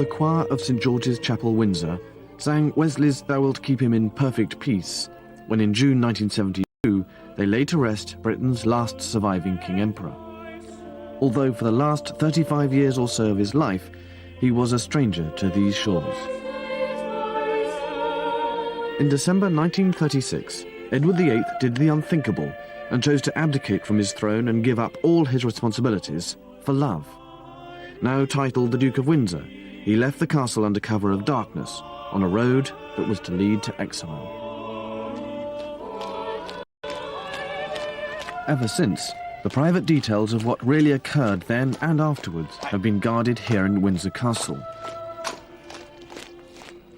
the choir of St George's Chapel, Windsor, sang Wesley's Thou Wilt Keep Him in Perfect Peace, when in June 1972 they laid to rest Britain's last surviving King Emperor. Although for the last 35 years or so of his life, he was a stranger to these shores. In December 1936, Edward VIII did the unthinkable and chose to abdicate from his throne and give up all his responsibilities for love. Now titled the Duke of Windsor, he left the castle under cover of darkness on a road that was to lead to exile. Ever since, the private details of what really occurred then and afterwards have been guarded here in Windsor Castle.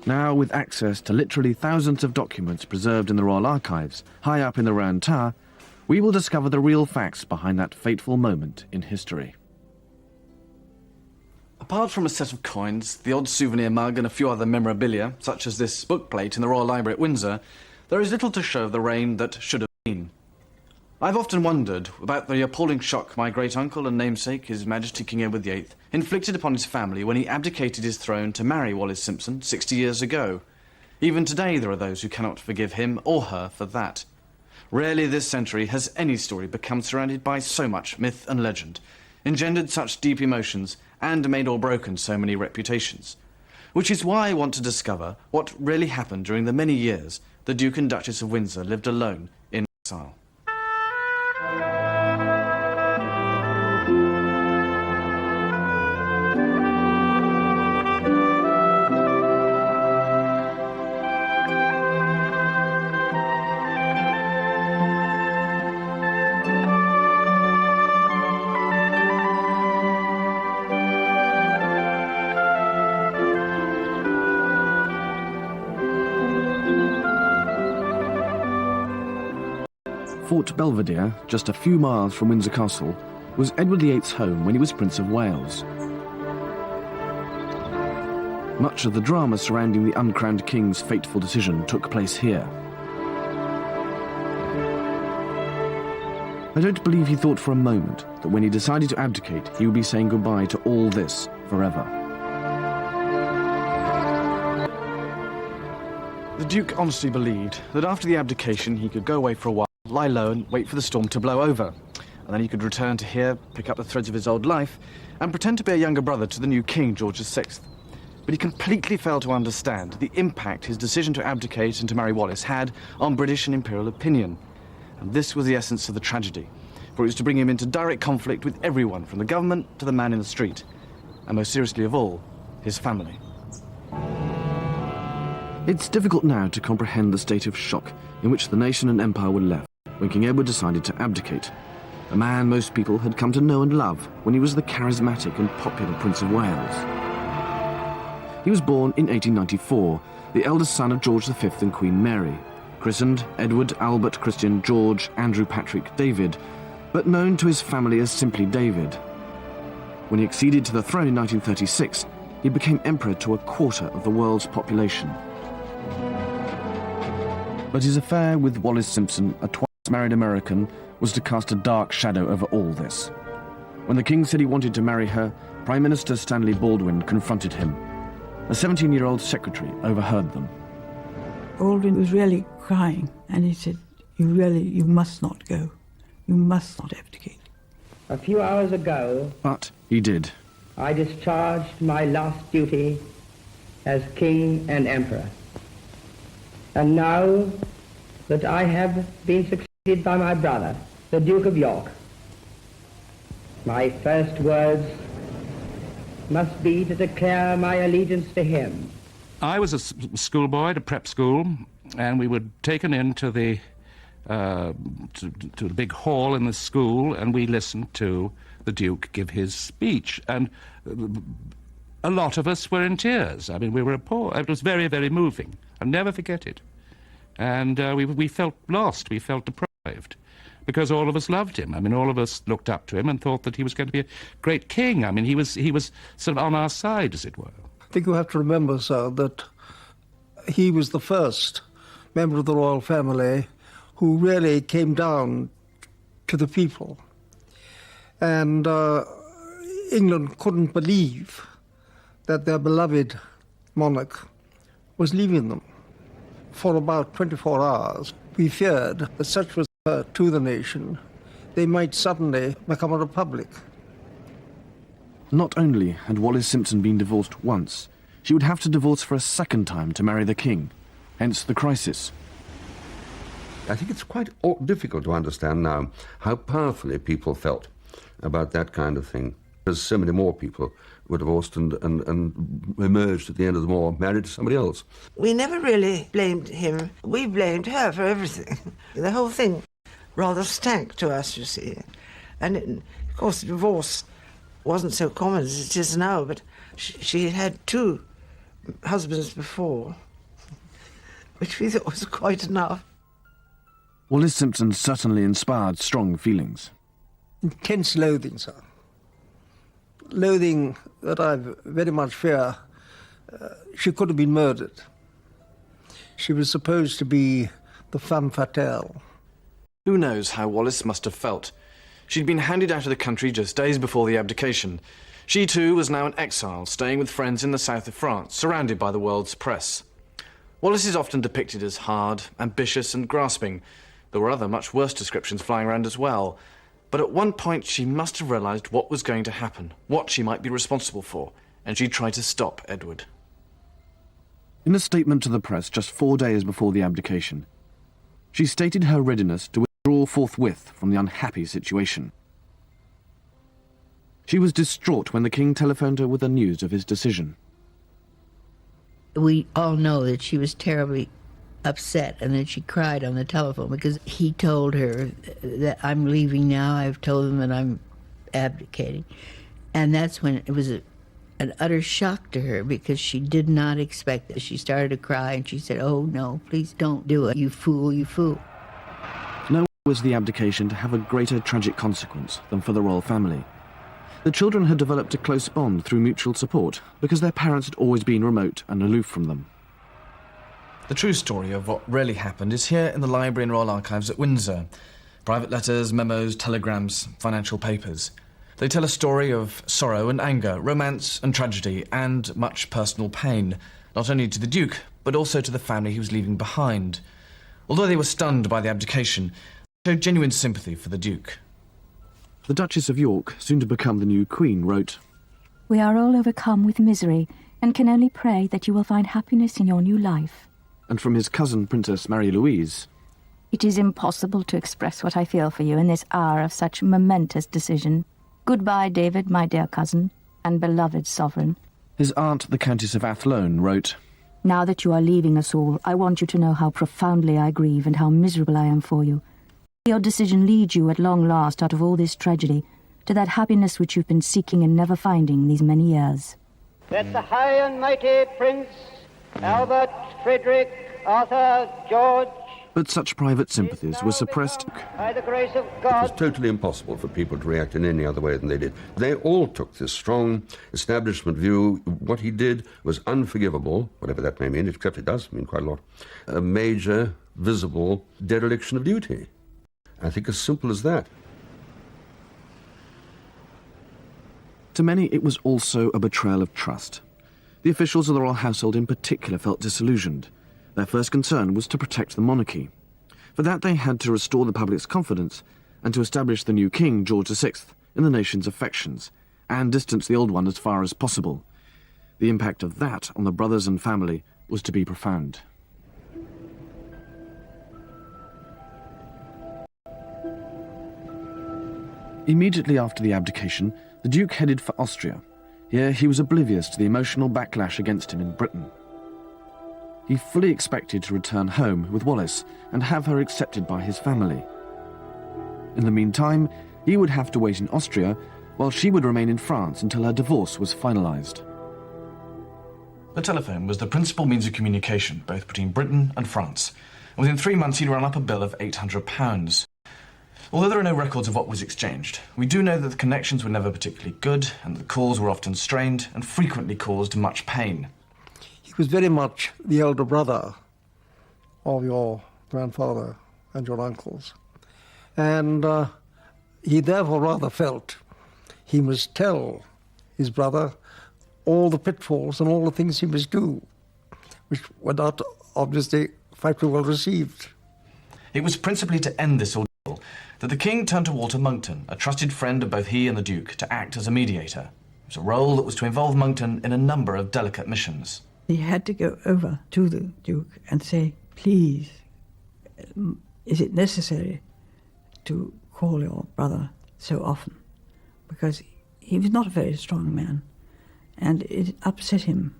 Now, with access to literally thousands of documents preserved in the Royal Archives, high up in the Round Tower, we will discover the real facts behind that fateful moment in history. Apart from a set of coins, the odd souvenir mug and a few other memorabilia, such as this bookplate in the Royal Library at Windsor, there is little to show of the reign that should have been. I've often wondered about the appalling shock my great-uncle and namesake, His Majesty King Edward VIII, inflicted upon his family when he abdicated his throne to marry Wallis Simpson 60 years ago. Even today there are those who cannot forgive him or her for that. Rarely this century has any story become surrounded by so much myth and legend, engendered such deep emotions, and made or broken so many reputations. Which is why I want to discover what really happened during the many years the Duke and Duchess of Windsor lived alone in exile. Fort Belvedere, just a few miles from Windsor Castle, was Edward VIII's home when he was Prince of Wales. Much of the drama surrounding the uncrowned king's fateful decision took place here. I don't believe he thought for a moment that when he decided to abdicate, he would be saying goodbye to all this forever. The Duke honestly believed that after the abdication he could go away for a while, lie low and wait for the storm to blow over. And then he could return to here, pick up the threads of his old life, and pretend to be a younger brother to the new King, George VI. But he completely failed to understand the impact his decision to abdicate and to marry Wallis had on British and imperial opinion. And this was the essence of the tragedy, for it was to bring him into direct conflict with everyone, from the government to the man in the street, and most seriously of all, his family. It's difficult now to comprehend the state of shock in which the nation and empire were left when King Edward decided to abdicate, a man most people had come to know and love when he was the charismatic and popular Prince of Wales. He was born in 1894, the eldest son of George V and Queen Mary, christened Edward Albert Christian George Andrew Patrick David, but known to his family as simply David. When he acceded to the throne in 1936, he became emperor to a quarter of the world's population. But his affair with Wallis Simpson, a twice-married American, was to cast a dark shadow over all this. When the king said he wanted to marry her, Prime Minister Stanley Baldwin confronted him. A 17-year-old secretary overheard them. Baldwin was really crying, and he said, you must not go. You must not abdicate. A few hours ago, but he did. I discharged my last duty as king and emperor. And now that I have been succeeded by my brother, the Duke of York, my first words must be to declare my allegiance to him. I was a schoolboy at a prep school, and we were taken into the to the big hall in the school, and we listened to the Duke give his speech, and a lot of us were in tears. I mean, we were poor. It was very, very moving. I'll never forget it. And we felt lost, we felt deprived, because all of us loved him. I mean, all of us looked up to him and thought that he was going to be a great king. I mean, he was sort of on our side, as it were. I think you have to remember, sir, that he was the first member of the royal family who really came down to the people. And England couldn't believe that their beloved monarch was leaving them. For about 24 hours, we feared that such was to the nation, they might suddenly become a republic. Not only had Wallis Simpson been divorced once, she would have to divorce for a second time to marry the king, hence the crisis. I think it's quite difficult to understand now how powerfully people felt about that kind of thing, because so many more people were divorced and emerged at the end of the war married to somebody else. We never really blamed him. We blamed her for everything. The whole thing rather stank to us, you see. And of course, divorce wasn't so common as it is now, but she had 2 husbands before, which we thought was quite enough. Wallis Simpson certainly inspired strong feelings. Intense loathing, sir. Loathing that I very much fear she could have been murdered. She was supposed to be the femme fatale. Who knows how Wallis must have felt? She'd been handed out of the country just days before the abdication. She too was now in exile, staying with friends in the south of France, surrounded by the world's press. Wallis is often depicted as hard, ambitious and grasping. There were other much worse descriptions flying around as well. But at one point she must have realised what was going to happen, what she might be responsible for, and she tried to stop Edward. In a statement to the press just 4 days before the abdication, she stated her readiness to withdraw forthwith from the unhappy situation. She was distraught when the king telephoned her with the news of his decision. We all know that she was terribly upset and that she cried on the telephone because he told her that I'm leaving now. I've told them that I'm abdicating. And that's when it was an utter shock to her because she did not expect it. She started to cry and she said, "Oh no, please don't do it. You fool, you fool." Nor was the abdication to have a greater tragic consequence than for the royal family. The children had developed a close bond through mutual support because their parents had always been remote and aloof from them. The true story of what really happened is here in the Library and Royal Archives at Windsor. Private letters, memos, telegrams, financial papers. They tell a story of sorrow and anger, romance and tragedy, and much personal pain, not only to the Duke, but also to the family he was leaving behind. Although they were stunned by the abdication, they showed genuine sympathy for the Duke. The Duchess of York, soon to become the new Queen, wrote, "We are all overcome with misery, and can only pray that you will find happiness in your new life." And from his cousin, Princess Marie-Louise, "It is impossible to express what I feel for you in this hour of such momentous decision. Goodbye, David, my dear cousin, and beloved sovereign." His aunt, the Countess of Athlone, wrote, "Now that you are leaving us all, I want you to know how profoundly I grieve and how miserable I am for you. Your decision leads you at long last out of all this tragedy to that happiness which you've been seeking and never finding these many years." That the high and mighty Prince Albert, Frederick, Arthur, George... But such private sympathies were suppressed. By the grace of It God... was totally impossible for people to react in any other way than they did. They all took this strong establishment view. What he did was unforgivable, whatever that may mean, except it does mean quite a lot. A major, visible dereliction of duty. I think as simple as that. To many, it was also a betrayal of trust. The officials of the royal household in particular felt disillusioned. Their first concern was to protect the monarchy. For that, they had to restore the public's confidence and to establish the new king, George VI, in the nation's affections, and distance the old one as far as possible. The impact of that on the brothers and family was to be profound. Immediately after the abdication, the Duke headed for Austria. Here he was oblivious to the emotional backlash against him in Britain. He fully expected to return home with Wallis and have her accepted by his family. In the meantime, he would have to wait in Austria while she would remain in France until her divorce was finalised. The telephone was the principal means of communication, both between Britain and France. And within 3 months he'd run up a bill of £800. Although there are no records of what was exchanged, we do know that the connections were never particularly good and that the calls were often strained and frequently caused much pain. He was very much the elder brother of your grandfather and your uncles. And he therefore rather felt he must tell his brother all the pitfalls and all the things he must do, which were not obviously quite well received. It was principally to end this ordeal that the king turned to Walter Monckton, a trusted friend of both he and the Duke, to act as a mediator. It was a role that was to involve Monckton in a number of delicate missions. He had to go over to the Duke and say, please, is it necessary to call your brother so often? Because he was not a very strong man, and it upset him.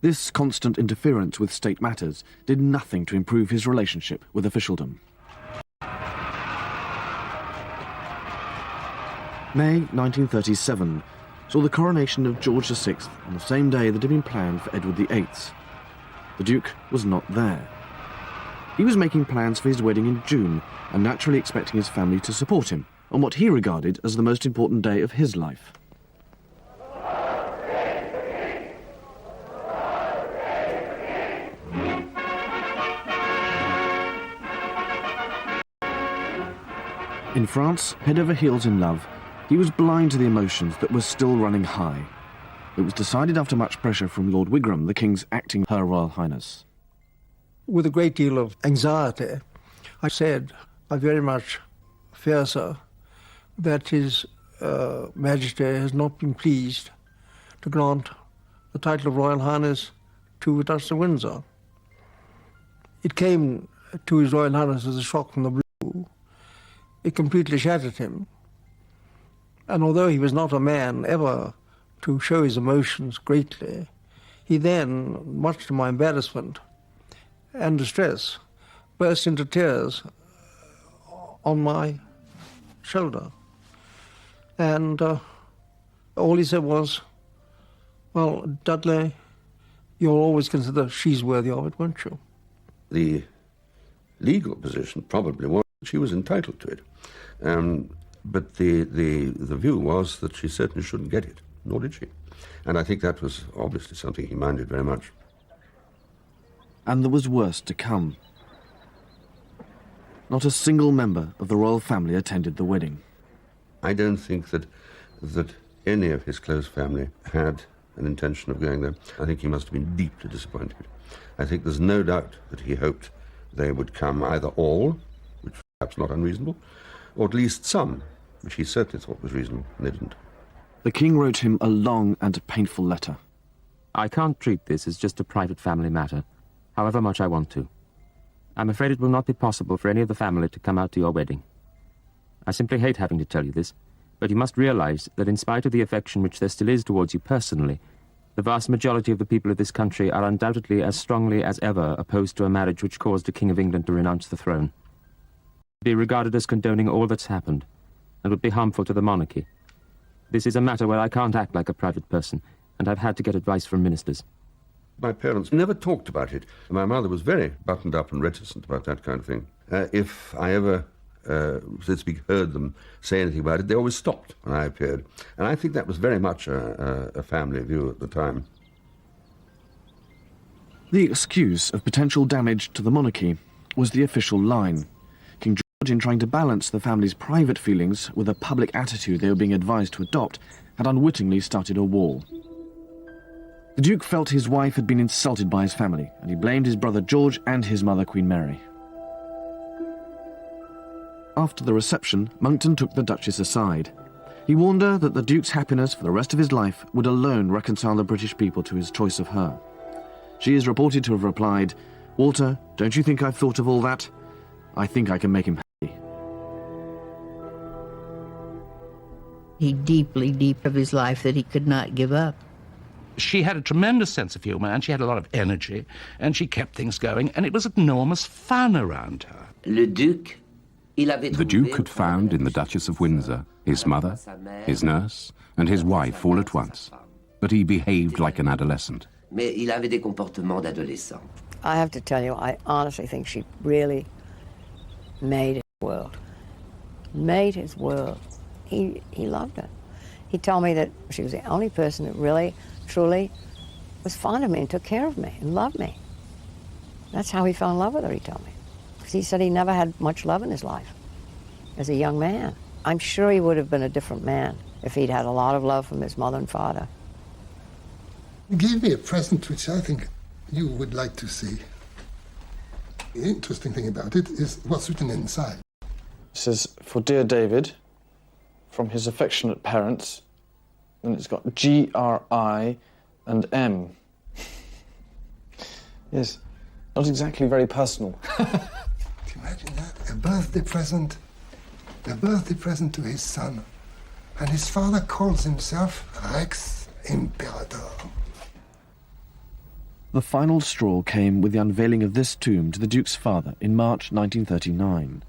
This constant interference with state matters did nothing to improve his relationship with officialdom. May 1937 saw the coronation of George VI on the same day that had been planned for Edward VIII. The Duke was not there. He was making plans for his wedding in June and naturally expecting his family to support him on what he regarded as the most important day of his life. In France, head over heels in love, he was blind to the emotions that were still running high. It was decided after much pressure from Lord Wigram, the King's acting Her Royal Highness. With a great deal of anxiety, I said, I very much fear, sir, that His Majesty has not been pleased to grant the title of Royal Highness to the Duchess of Windsor. It came to His Royal Highness as a shock from the blue. It completely shattered him. And although he was not a man ever to show his emotions greatly, he then, much to my embarrassment and distress, burst into tears on my shoulder. And all he said was, well, Dudley, you'll always consider she's worthy of it, won't you? The legal position probably was that she was entitled to it. But the view was that she certainly shouldn't get it, nor did she. And I think that was obviously something he minded very much. And there was worse to come. Not a single member of the royal family attended the wedding. I don't think that any of his close family had an intention of going there. I think he must have been deeply disappointed. I think there's no doubt that he hoped they would come, either all, which was perhaps not unreasonable, or at least some, which he certainly thought was reasonable, and they didn't. The King wrote him a long and painful letter. I can't treat this as just a private family matter, however much I want to. I'm afraid it will not be possible for any of the family to come out to your wedding. I simply hate having to tell you this, but you must realize that in spite of the affection which there still is towards you personally, the vast majority of the people of this country are undoubtedly as strongly as ever opposed to a marriage which caused a King of England to renounce the throne. Be regarded as condoning all that's happened, and would be harmful to the monarchy. This is a matter where I can't act like a private person, and I've had to get advice from ministers. My parents never talked about it. My mother was very buttoned up and reticent about that kind of thing. If I ever, so to speak, heard them say anything about it, they always stopped when I appeared. And I think that was very much a family view at the time. The excuse of potential damage to the monarchy was the official line. King George, in trying to balance the family's private feelings with a public attitude they were being advised to adopt, had unwittingly started a war. The Duke felt his wife had been insulted by his family, and he blamed his brother George and his mother, Queen Mary. After the reception, Monckton took the Duchess aside. He warned her that the Duke's happiness for the rest of his life would alone reconcile the British people to his choice of her. She is reported to have replied, "Walter, don't you think I've thought of all that? I think I can make him happy." He deep of his life that he could not give up. She had a tremendous sense of humour, and she had a lot of energy, and she kept things going, and it was enormous fun around her. The Duke had found in the Duchess of Windsor his mother, his nurse, and his wife all at once. But he behaved like an adolescent. I have to tell you, I honestly think she really made his world. Made his world. He loved her. He told me that she was the only person that really, truly was fond of me and took care of me and loved me. That's how he fell in love with her, he told me. Because he said he never had much love in his life as a young man. I'm sure he would have been a different man if he'd had a lot of love from his mother and father. gave me a present which I think you would like to see. The interesting thing about it is what's written inside. It says, "For dear David, from his affectionate parents," and it's got G-R-I and M. Yes, not exactly very personal. Can you imagine that? A birthday present to his son. And his father calls himself Rex Imperator. The final straw came with the unveiling of this tomb to the Duke's father in March 1939.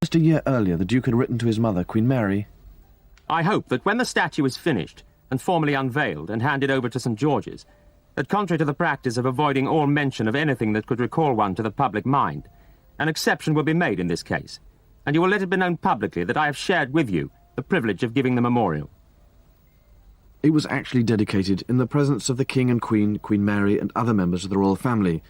Just a year earlier, the Duke had written to his mother, Queen Mary, I hope that when the statue is finished and formally unveiled and handed over to St. George's, that contrary to the practice of avoiding all mention of anything that could recall one to the public mind, an exception will be made in this case, and you will let it be known publicly that I have shared with you the privilege of giving the memorial. It was actually dedicated in the presence of the King and Queen, Queen Mary, and other members of the royal family.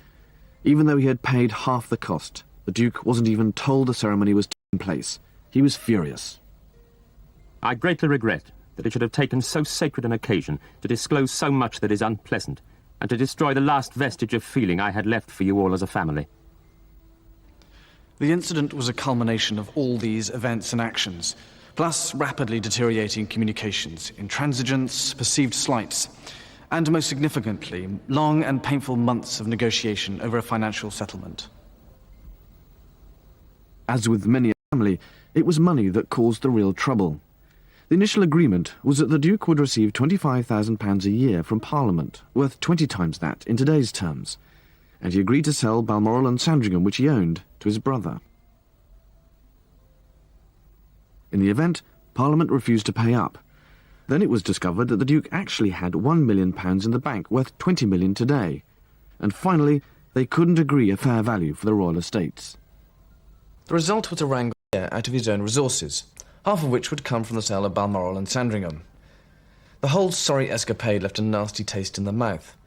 Even though he had paid half the cost, the Duke wasn't even told the ceremony was taking place. He was furious. I greatly regret that it should have taken so sacred an occasion to disclose so much that is unpleasant, and to destroy the last vestige of feeling I had left for you all as a family. The incident was a culmination of all these events and actions, plus rapidly deteriorating communications, intransigence, perceived slights, and most significantly, long and painful months of negotiation over a financial settlement. As with many a family, it was money that caused the real trouble. The initial agreement was that the Duke would receive £25,000 a year from Parliament, worth 20 times that in today's terms, and he agreed to sell Balmoral and Sandringham, which he owned, to his brother. In the event, Parliament refused to pay up. Then it was discovered that the Duke actually had £1 million in the bank, worth 20 million today. And finally, they couldn't agree a fair value for the royal estates. The result was a wrangle out of his own resources, half of which would come from the sale of Balmoral and Sandringham. The whole sorry escapade left a nasty taste in the mouth.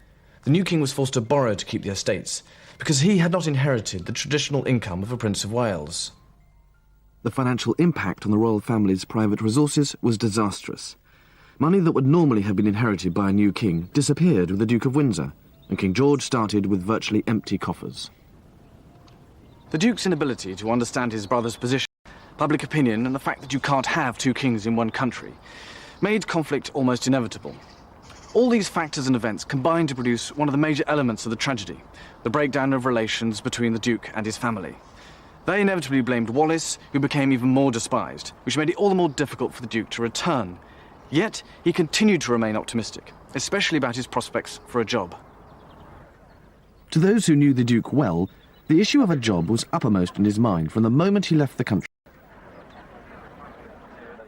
The new king was forced to borrow to keep the estates, because he had not inherited the traditional income of a Prince of Wales. The financial impact on the royal family's private resources was disastrous. Money that would normally have been inherited by a new king disappeared with the Duke of Windsor, and King George started with virtually empty coffers. The Duke's inability to understand his brother's position, public opinion, and the fact that you can't have two kings in one country made conflict almost inevitable. All these factors and events combined to produce one of the major elements of the tragedy, the breakdown of relations between the Duke and his family. They inevitably blamed Wallis, who became even more despised, which made it all the more difficult for the Duke to return. Yet, he continued to remain optimistic, especially about his prospects for a job. To those who knew the Duke well, the issue of a job was uppermost in his mind from the moment he left the country.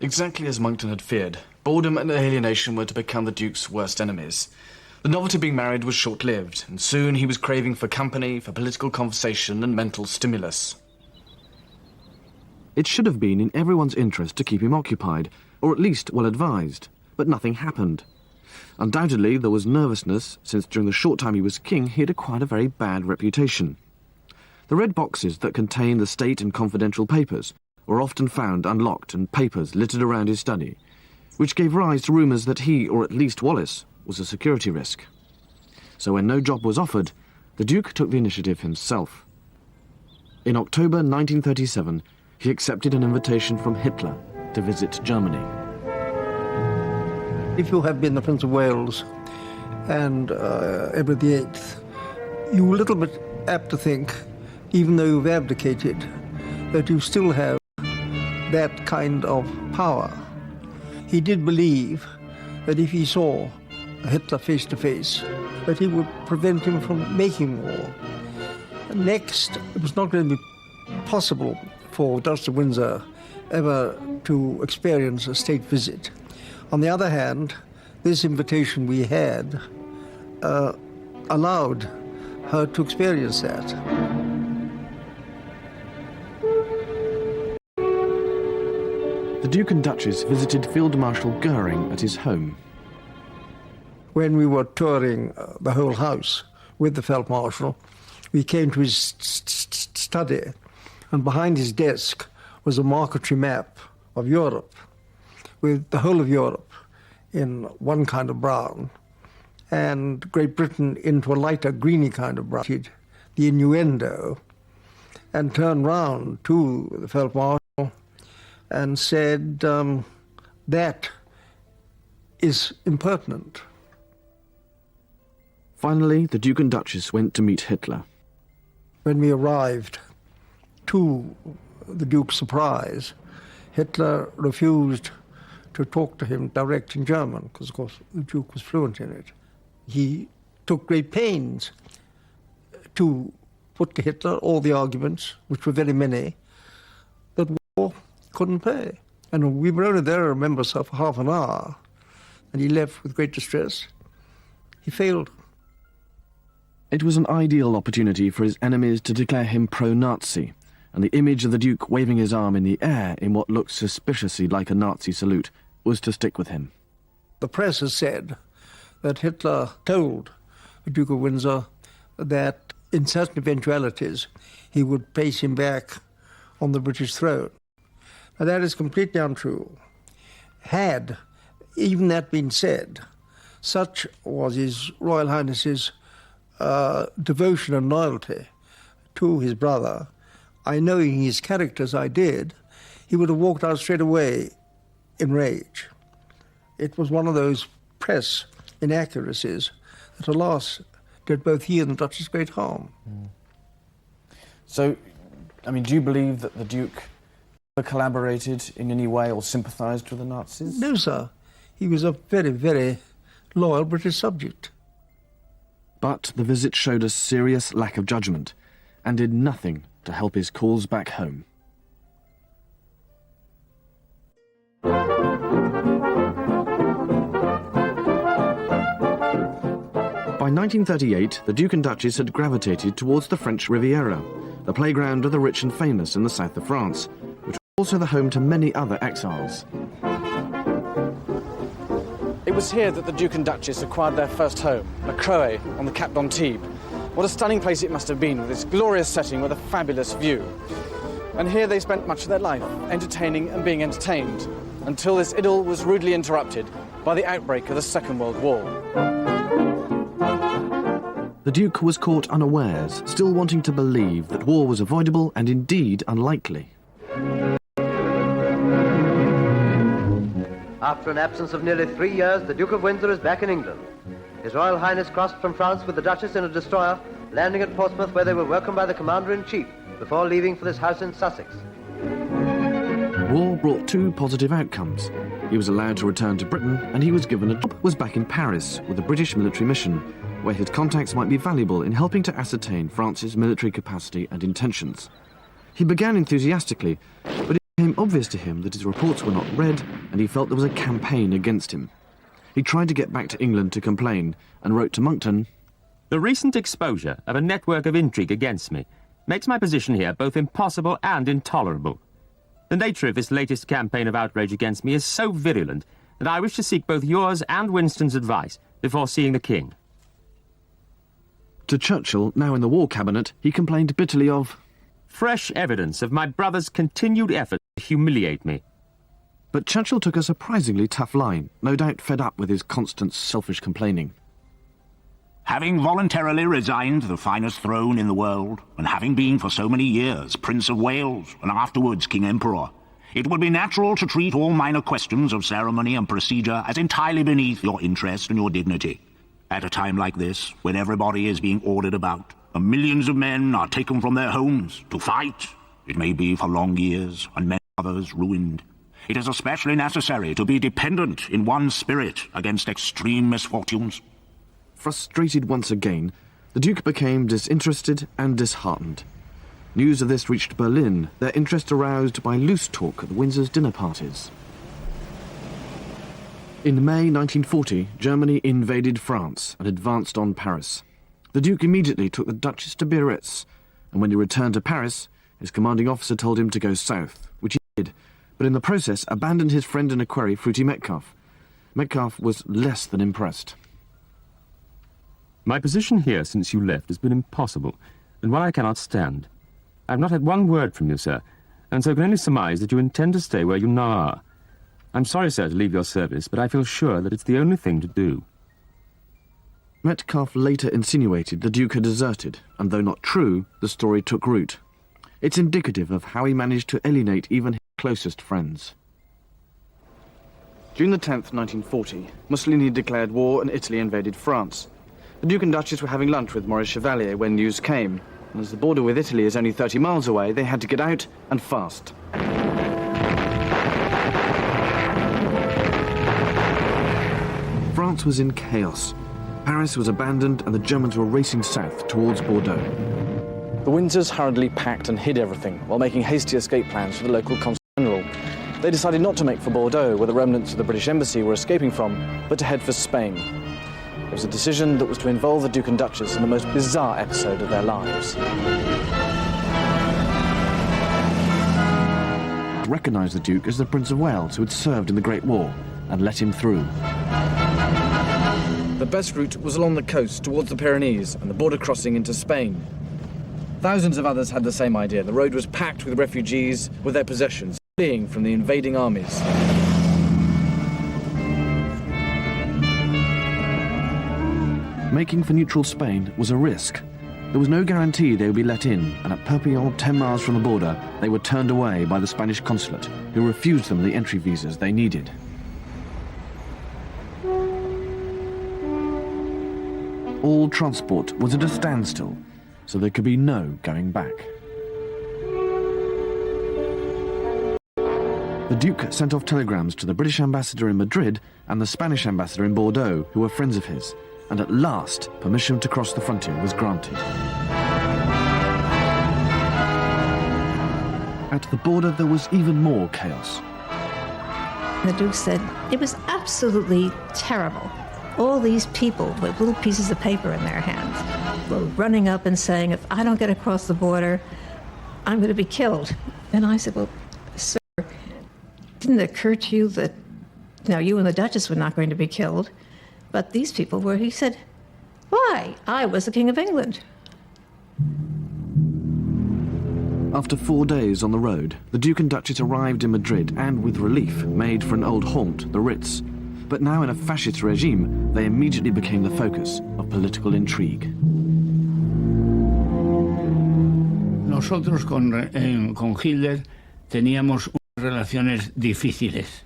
Exactly as Monckton had feared, boredom and alienation were to become the Duke's worst enemies. The novelty of being married was short-lived, and soon he was craving for company, for political conversation and mental stimulus. It should have been in everyone's interest to keep him occupied, or at least well-advised, but nothing happened. Undoubtedly, there was nervousness, since during the short time he was king, he had acquired a very bad reputation. The red boxes that contained the state and confidential papers were often found unlocked and papers littered around his study, which gave rise to rumours that he, or at least Wallis, was a security risk. So when no job was offered, the Duke took the initiative himself. In October 1937, he accepted an invitation from Hitler to visit Germany. If you have been the Prince of Wales and Edward VIII, you're a little bit apt to think, even though you've abdicated, that you still have that kind of power. He did believe that if he saw Hitler face to face, that he would prevent him from making war. Next, it was not going to be possible for Duchess of Windsor ever to experience a state visit. On the other hand, this invitation we had allowed her to experience that. The Duke and Duchess visited Field Marshal Goering at his home. When we were touring the whole house with the Feld Marshal, we came to his study, and behind his desk was a marquetry map of Europe, with the whole of Europe in one kind of brown, and Great Britain into a lighter greeny kind of brown, the innuendo, and turned round to the Felt Marshal and said, that is impertinent. Finally, the Duke and Duchess went to meet Hitler. When we arrived, to the Duke's surprise, Hitler refused to talk to him direct in German, because, of course, the Duke was fluent in it. He took great pains to put to Hitler all the arguments, which were very many, that war couldn't pay. And we were only there, I remember, so for half an hour, and he left with great distress. He failed. It was an ideal opportunity for his enemies to declare him pro-Nazi, and the image of the Duke waving his arm in the air in what looked suspiciously like a Nazi salute was to stick with him. The press has said that Hitler told the Duke of Windsor that in certain eventualities he would place him back on the British throne. Now, that is completely untrue. Had even that been said, such was His Royal Highness's devotion and loyalty to his brother, I knowing his character as I did, he would have walked out straight away in rage. It was one of those press inaccuracies that, alas, did both he and the Duchess great harm. So, I mean, do you believe that the Duke collaborated in any way or sympathised with the Nazis? No, sir. He was a very, very loyal British subject. But the visit showed a serious lack of judgment and did nothing to help his cause back home. By 1938, the Duke and Duchess had gravitated towards the French Riviera, the playground of the rich and famous in the south of France, which was also the home to many other exiles. It was here that the Duke and Duchess acquired their first home, La Croix, on the Cap d'Antibes. What a stunning place it must have been, with its glorious setting with a fabulous view. And here they spent much of their life, entertaining and being entertained, until this idyll was rudely interrupted by the outbreak of the Second World War. The Duke was caught unawares, still wanting to believe that war was avoidable and indeed unlikely. After an absence of nearly 3 years, the Duke of Windsor is back in England. His Royal Highness crossed from France with the Duchess in a destroyer, landing at Portsmouth, where they were welcomed by the Commander-in-Chief before leaving for this house in Sussex. War brought two positive outcomes. He was allowed to return to Britain, and he was given a job. Was back in Paris with a British military mission, where his contacts might be valuable in helping to ascertain France's military capacity and intentions. He began enthusiastically, but it became obvious to him that his reports were not read, and he felt there was a campaign against him. He tried to get back to England to complain, and wrote to Monckton, "The recent exposure of a network of intrigue against me makes my position here both impossible and intolerable. The nature of this latest campaign of outrage against me is so virulent that I wish to seek both yours and Winston's advice before seeing the King." To Churchill, now in the War Cabinet, he complained bitterly of fresh evidence of my brother's continued effort to humiliate me. But Churchill took a surprisingly tough line, no doubt fed up with his constant selfish complaining. Having voluntarily resigned the finest throne in the world, and having been for so many years Prince of Wales and afterwards King Emperor, it would be natural to treat all minor questions of ceremony and procedure as entirely beneath your interest and your dignity. At a time like this, when everybody is being ordered about, and millions of men are taken from their homes to fight, it may be for long years, and many others ruined, it is especially necessary to be dependent in one spirit against extreme misfortunes. Frustrated once again, the Duke became disinterested and disheartened. News of this reached Berlin, their interest aroused by loose talk at the Windsors' dinner parties. In May 1940, Germany invaded France and advanced on Paris. The Duke immediately took the Duchess to Biarritz, and when he returned to Paris, his commanding officer told him to go south, which he did, but in the process abandoned his friend and equerry, Fruity Metcalfe. Metcalfe was less than impressed. My position here since you left has been impossible, and one I cannot stand. I have not had one word from you, sir, and so can only surmise that you intend to stay where you now are. I'm sorry, sir, to leave your service, but I feel sure that it's the only thing to do. Metcalfe later insinuated the Duke had deserted, and though not true, the story took root. It's indicative of how he managed to alienate even his closest friends. June the 10th, 1940, Mussolini declared war and Italy invaded France. The Duke and Duchess were having lunch with Maurice Chevalier when news came, and as the border with Italy is only 30 miles away, they had to get out and fast. France was in chaos. Paris was abandoned and the Germans were racing south towards Bordeaux. The Windsors hurriedly packed and hid everything while making hasty escape plans for the local consul general. They decided not to make for Bordeaux, where the remnants of the British embassy were escaping from, but to head for Spain. It was a decision that was to involve the Duke and Duchess in the most bizarre episode of their lives. Recognised the Duke as the Prince of Wales who had served in the Great War and let him through. The best route was along the coast towards the Pyrenees and the border crossing into Spain. Thousands of others had the same idea. The road was packed with refugees with their possessions, fleeing from the invading armies. Making for neutral Spain was a risk. There was no guarantee they would be let in, and at Perpignan, 10 miles from the border, they were turned away by the Spanish consulate, who refused them the entry visas they needed. All transport was at a standstill, so there could be no going back. The Duke sent off telegrams to the British ambassador in Madrid and the Spanish ambassador in Bordeaux, who were friends of his, and at last permission to cross the frontier was granted. At the border there was even more chaos. The Duke said it was absolutely terrible. All these people with little pieces of paper in their hands were running up and saying, if I don't get across the border, I'm going to be killed. And I said, well, sir, didn't it occur to you that, now you and the Duchess were not going to be killed, but these people were? He said, why? I was the King of England. After 4 days on the road, the Duke and Duchess arrived in Madrid and, with relief, made for an old haunt, the Ritz. But now in a fascist regime, they immediately became the focus of political intrigue. Nosotros con Hitler teníamos relaciones difíciles.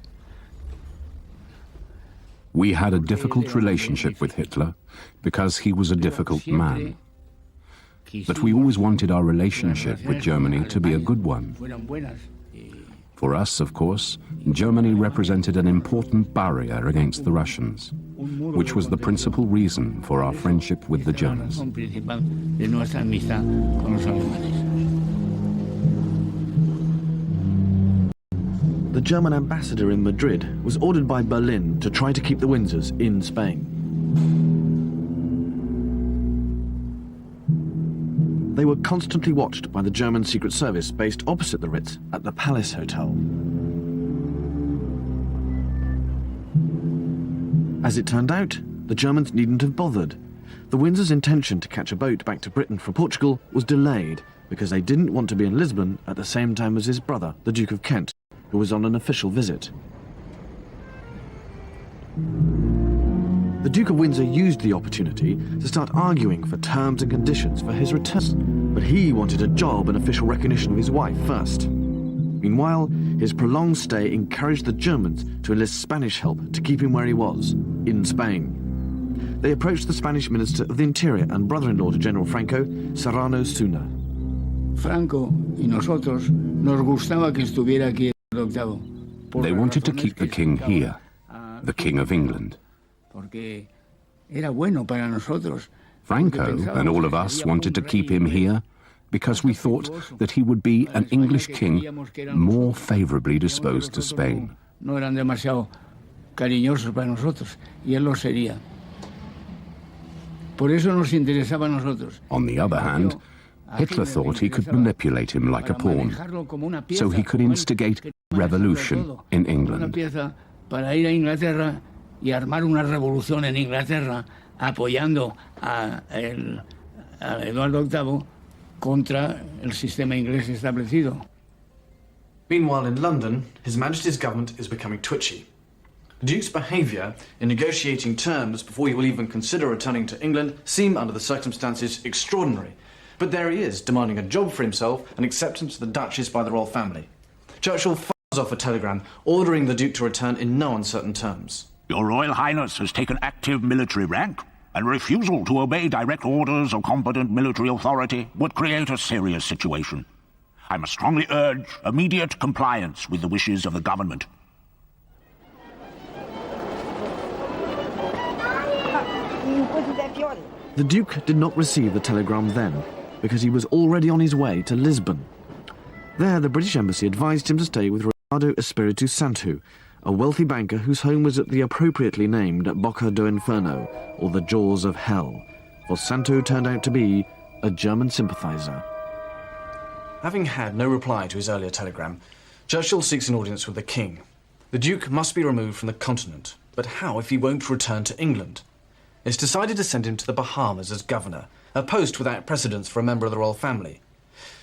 We had a difficult relationship with Hitler because he was a difficult man. But we always wanted our relationship with Germany to be a good one. For us, of course, Germany represented an important barrier against the Russians, which was the principal reason for our friendship with the Germans. The German ambassador in Madrid was ordered by Berlin to try to keep the Windsors in Spain. They were constantly watched by the German Secret Service based opposite the Ritz at the Palace Hotel. As it turned out, the Germans needn't have bothered. The Windsors' intention to catch a boat back to Britain from Portugal was delayed because they didn't want to be in Lisbon at the same time as his brother, the Duke of Kent, who was on an official visit. The Duke of Windsor used the opportunity to start arguing for terms and conditions for his return, but he wanted a job and official recognition of his wife first. Meanwhile, his prolonged stay encouraged the Germans to enlist Spanish help to keep him where he was, in Spain. They approached the Spanish Minister of the Interior and brother-in-law to General Franco, Serrano Suna. Franco y nosotros nos gustaba que estuviera aquí el octavo. They wanted to keep the king here, the King of England. Porque era bueno para nosotros. Franco and all of us wanted to keep him here because we thought that he would be an English king more favorably disposed to Spain. No eran demasiado cariñosos para nosotros, y él lo sería. Por eso nos interesaba a nosotros. On the other hand, Hitler thought he could manipulate him like a pawn, so he could instigate revolution in England. Para ir a Inglaterra y armar una revolución en Inglaterra apoyando a Eduardo VIII contra el sistema inglés establecido. Meanwhile, in London, His Majesty's government is becoming twitchy. The Duke's behaviour in negotiating terms before he will even consider returning to England seem, under the circumstances, extraordinary. But there he is, demanding a job for himself and acceptance of the Duchess by the royal family. Churchill fires off a telegram ordering the Duke to return in no uncertain terms. Your Royal Highness has taken active military rank, and refusal to obey direct orders of competent military authority would create a serious situation. I must strongly urge immediate compliance with the wishes of the government. The Duke did not receive the telegram then, because he was already on his way to Lisbon. There, the British Embassy advised him to stay with Ricardo Espiritu Santo, a wealthy banker whose home was at the appropriately named Boca do Inferno, or the Jaws of Hell, for Santo turned out to be a German sympathiser. Having had no reply to his earlier telegram, Churchill seeks an audience with the King. The Duke must be removed from the continent, but how if he won't return to England? It's decided to send him to the Bahamas as governor, a post without precedence for a member of the royal family.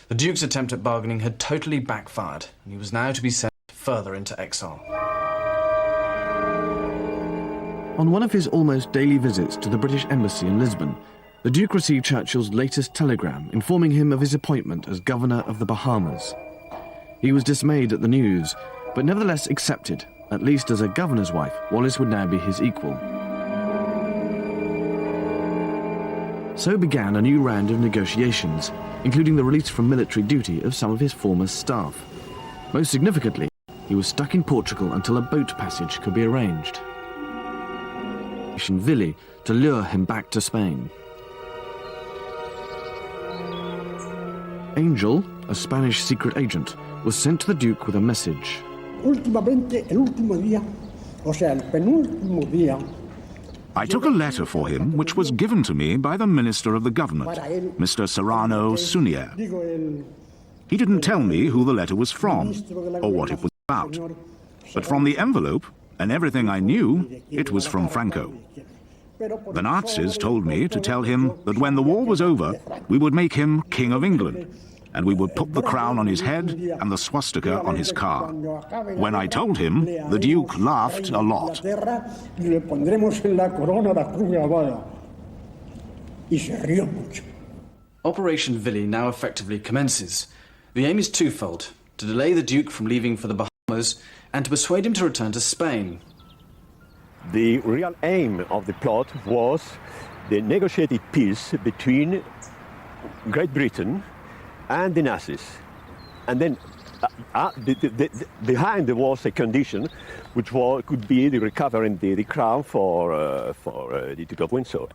The Duke's attempt at bargaining had totally backfired, and he was now to be sent further into exile. On one of his almost daily visits to the British Embassy in Lisbon, the Duke received Churchill's latest telegram informing him of his appointment as governor of the Bahamas. He was dismayed at the news, but nevertheless accepted. At least as a governor's wife, Wallis would now be his equal. So began a new round of negotiations, including the release from military duty of some of his former staff. Most significantly, he was stuck in Portugal until a boat passage could be arranged. VIII to lure him back to Spain. Angel, a Spanish secret agent, was sent to the Duke with a message. I took a letter for him which was given to me by the Minister of the Government, Mr. Serrano Sunier. He didn't tell me who the letter was from or what it was about, but from the envelope and everything I knew, it was from Franco. The Nazis told me to tell him that when the war was over, we would make him King of England, and we would put the crown on his head and the swastika on his car. When I told him, the Duke laughed a lot. Operation VIII now effectively commences. The aim is twofold: to delay the Duke from leaving for the Bahamas and to persuade him to return to Spain. The real aim of the plot was the negotiated peace between Great Britain and the Nazis. And then behind there was a condition which could be the recovering the crown for the Duke of Windsor.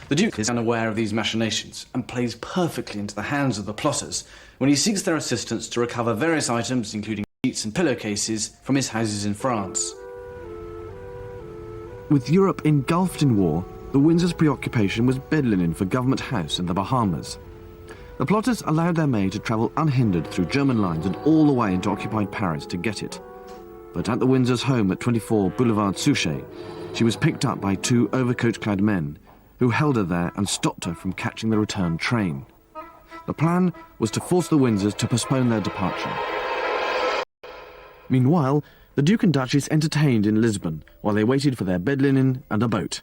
The Duke is unaware of these machinations and plays perfectly into the hands of the plotters when he seeks their assistance to recover various items, including sheets and pillowcases, from his houses in France. With Europe engulfed in war, the Windsors' preoccupation was bed linen for Government House in the Bahamas. The plotters allowed their maid to travel unhindered through German lines and all the way into occupied Paris to get it. But at the Windsors' home at 24 Boulevard Suchet, she was picked up by two overcoat-clad men who held her there and stopped her from catching the return train. The plan was to force the Windsors to postpone their departure. Meanwhile, the Duke and Duchess entertained in Lisbon while they waited for their bed linen and a boat.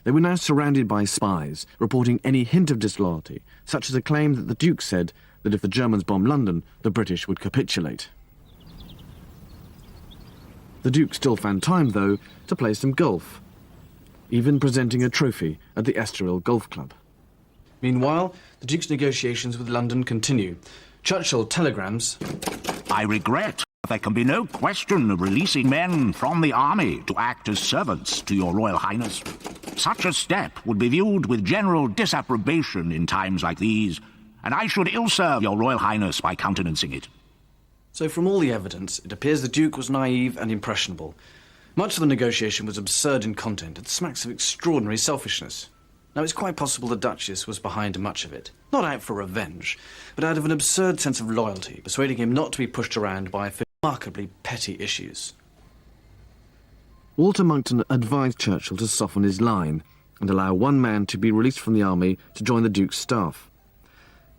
They were now surrounded by spies, reporting any hint of disloyalty, such as a claim that the Duke said that if the Germans bombed London, the British would capitulate. The Duke still found time, though, to play some golf, even presenting a trophy at the Estoril Golf Club. Meanwhile, the Duke's negotiations with London continue. Churchill telegrams, I regret there can be no question of releasing men from the army to act as servants to your Royal Highness. Such a step would be viewed with general disapprobation in times like these, and I should ill-serve your Royal Highness by countenancing it. So from all the evidence, it appears the Duke was naive and impressionable. Much of the negotiation was absurd in content and smacks of extraordinary selfishness. Now, it's quite possible the Duchess was behind much of it, not out for revenge, but out of an absurd sense of loyalty, persuading him not to be pushed around by remarkably petty issues. Walter Monckton advised Churchill to soften his line and allow one man to be released from the army to join the Duke's staff.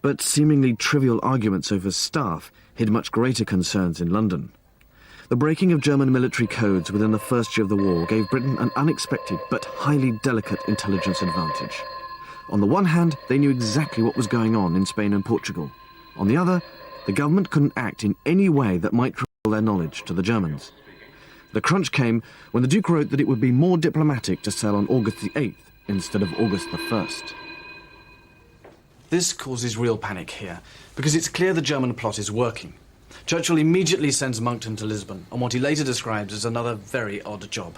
But seemingly trivial arguments over staff hid much greater concerns in London. The breaking of German military codes within the first year of the war gave Britain an unexpected but highly delicate intelligence advantage. On the one hand, they knew exactly what was going on in Spain and Portugal. On the other, the government couldn't act in any way that might reveal their knowledge to the Germans. The crunch came when the Duke wrote that it would be more diplomatic to sail on August the 8th instead of August the 1st. This causes real panic here, because it's clear the German plot is working. Churchill immediately sends Monckton to Lisbon on what he later describes as another very odd job.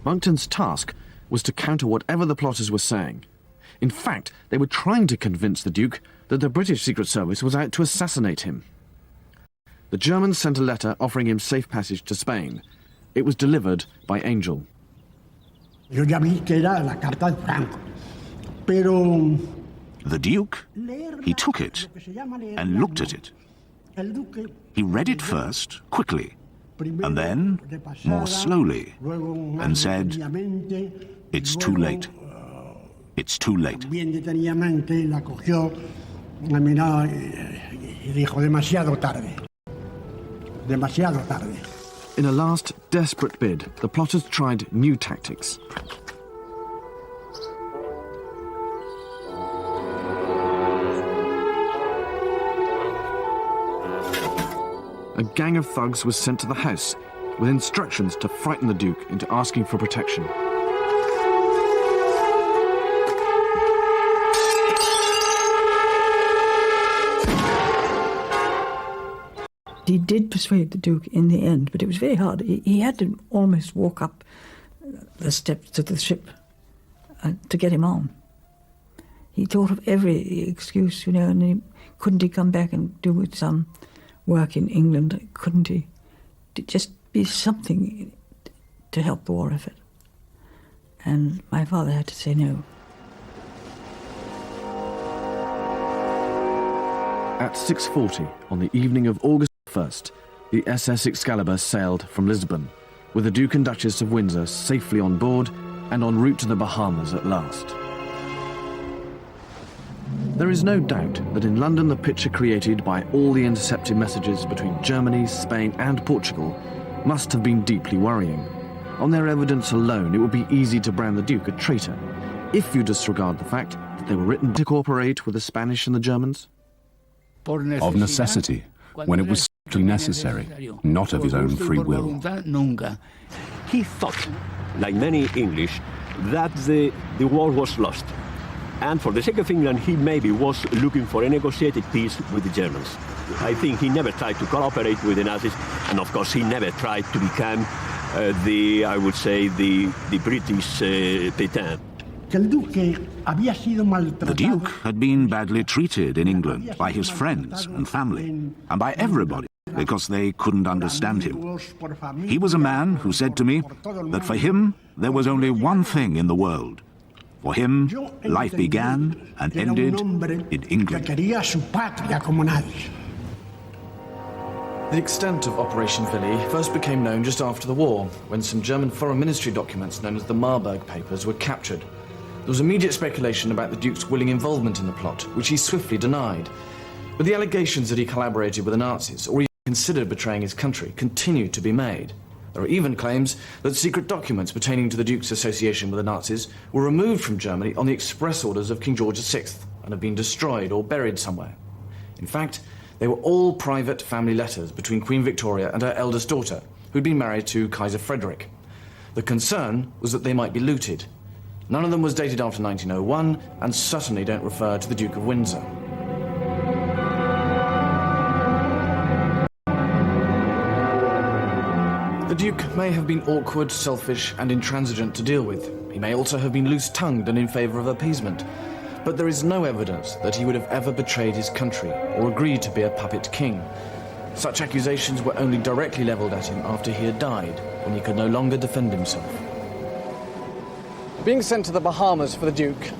Monckton's task was to counter whatever the plotters were saying. In fact, they were trying to convince the Duke that the British Secret Service was out to assassinate him. The Germans sent a letter offering him safe passage to Spain. It was delivered by Angel. Yo ya vi que era la carta de Franco, pero The Duke, he took it and looked at it. He read it first, quickly, and then more slowly, and said, "It's too late. It's too late." bien detenidamente la cogió, la miró y dijo demasiado tarde. Demasiado tarde. In a last desperate bid, the plotters tried new tactics. A gang of thugs was sent to the house with instructions to frighten the Duke into asking for protection. He did persuade the Duke in the end, but it was very hard. He had to almost walk up the steps to the ship to get him on. He thought of every excuse, and couldn't he come back and do some work in England? Couldn't he? To just be something to help the war effort. And my father had to say no. At 6:40 on the evening of August 1st, the SS Excalibur sailed from Lisbon, with the Duke and Duchess of Windsor safely on board and en route to the Bahamas at last. There is no doubt that in London the picture created by all the intercepted messages between Germany, Spain and Portugal must have been deeply worrying. On their evidence alone, it would be easy to brand the Duke a traitor, if you disregard the fact that they were written to cooperate with the Spanish and the Germans. Of necessity, when it was strictly necessary, not of his own free will. He thought, like many English, that the war was lost. And for the sake of England, he maybe was looking for a negotiated peace with the Germans. I think he never tried to cooperate with the Nazis, and of course he never tried to become the British Pétain. The Duke had been badly treated in England by his friends and family, and by everybody, because they couldn't understand him. He was a man who said to me that for him there was only one thing in the world. For him, life began and ended in England. The extent of Operation VIII first became known just after the war, when some German Foreign Ministry documents known as the Marburg Papers were captured. There was immediate speculation about the Duke's willing involvement in the plot, which he swiftly denied. But the allegations that he collaborated with the Nazis, or even considered betraying his country, continued to be made. There are even claims that secret documents pertaining to the Duke's association with the Nazis were removed from Germany on the express orders of King George VI and have been destroyed or buried somewhere. In fact, they were all private family letters between Queen Victoria and her eldest daughter, who'd been married to Kaiser Frederick. The concern was that they might be looted. None of them was dated after 1901 and certainly don't refer to the Duke of Windsor. The Duke may have been awkward, selfish and intransigent to deal with. He may also have been loose-tongued and in favour of appeasement. But there is no evidence that he would have ever betrayed his country or agreed to be a puppet king. Such accusations were only directly levelled at him after he had died, when he could no longer defend himself. Being sent to the Bahamas for the Duke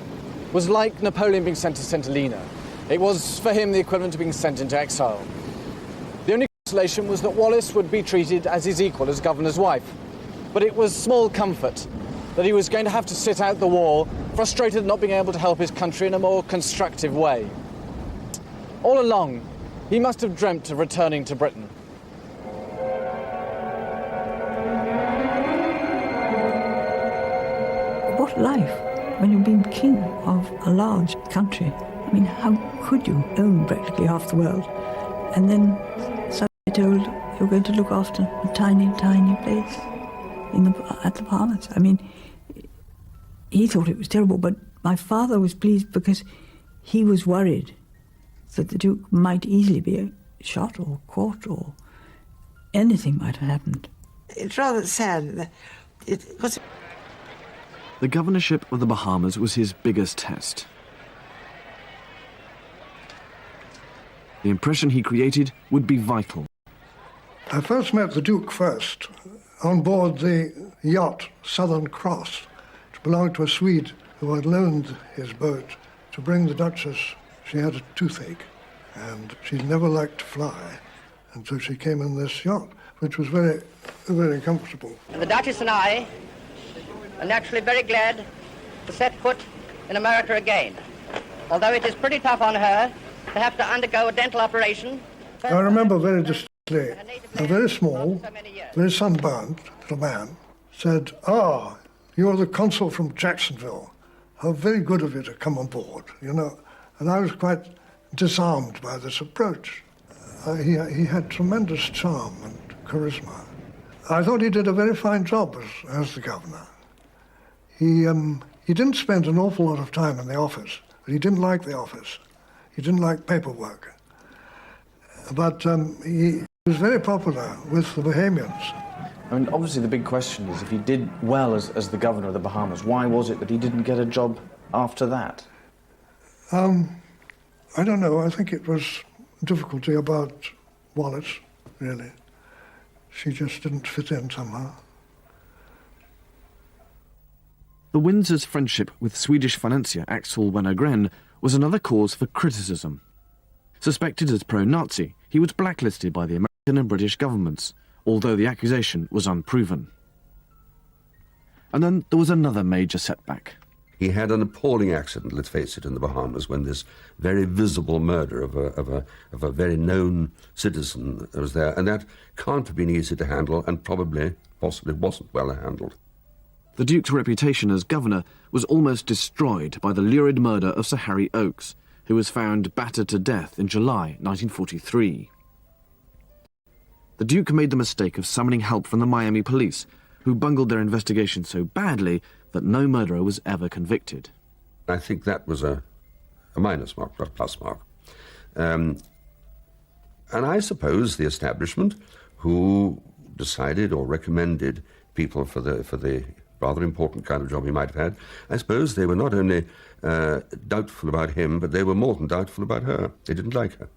was like Napoleon being sent to St. Helena. It was, for him, the equivalent of being sent into exile. The only consolation was that Wallis would be treated as his equal as governor's wife. But it was small comfort that he was going to have to sit out the war, frustrated at not being able to help his country in a more constructive way. All along, he must have dreamt of returning to Britain. life when you've been king of a large country. I mean, how could you own practically half the world and then suddenly told you're going to look after a tiny, tiny place at the Bahamas? I mean, he thought it was terrible, but my father was pleased because he was worried that the Duke might easily be shot or caught or anything might have happened. It's rather sad. The governorship of the Bahamas was his biggest test. The impression he created would be vital. I first met the Duke on board the yacht Southern Cross, which belonged to a Swede who had loaned his boat to bring the Duchess. She had a toothache, and she never liked to fly, and so she came in this yacht, which was very, very comfortable. And the Duchess and I are naturally very glad to set foot in America again, although it is pretty tough on her to have to undergo a dental operation. I remember very distinctly, a very small, very sunburned little man said, "Ah, you're the consul from Jacksonville. How very good of you to come on board," you know. And I was quite disarmed by this approach. He had tremendous charm and charisma. I thought he did a very fine job as the governor. He didn't spend an awful lot of time in the office, but he didn't like the office. He didn't like paperwork. But he was very popular with the Bahamians. I mean, obviously the big question is, if he did well as the governor of the Bahamas, why was it that he didn't get a job after that? I don't know. I think it was difficulty about Wallis, really. She just didn't fit in somehow. The Windsors' friendship with Swedish financier Axel Wenner-Gren was another cause for criticism. Suspected as pro-Nazi, he was blacklisted by the American and British governments, although the accusation was unproven. And then there was another major setback. He had an appalling accident, let's face it, in the Bahamas, when this very visible murder of a very known citizen was there, and that can't have been easy to handle, and possibly wasn't well handled. The Duke's reputation as governor was almost destroyed by the lurid murder of Sir Harry Oakes, who was found battered to death in July 1943. The Duke made the mistake of summoning help from the Miami police, who bungled their investigation so badly that no murderer was ever convicted. I think that was a minus mark, not a plus mark. And I suppose the establishment, who decided or recommended people for the rather important kind of job he might have had, I suppose they were not only doubtful about him, but they were more than doubtful about her. They didn't like her.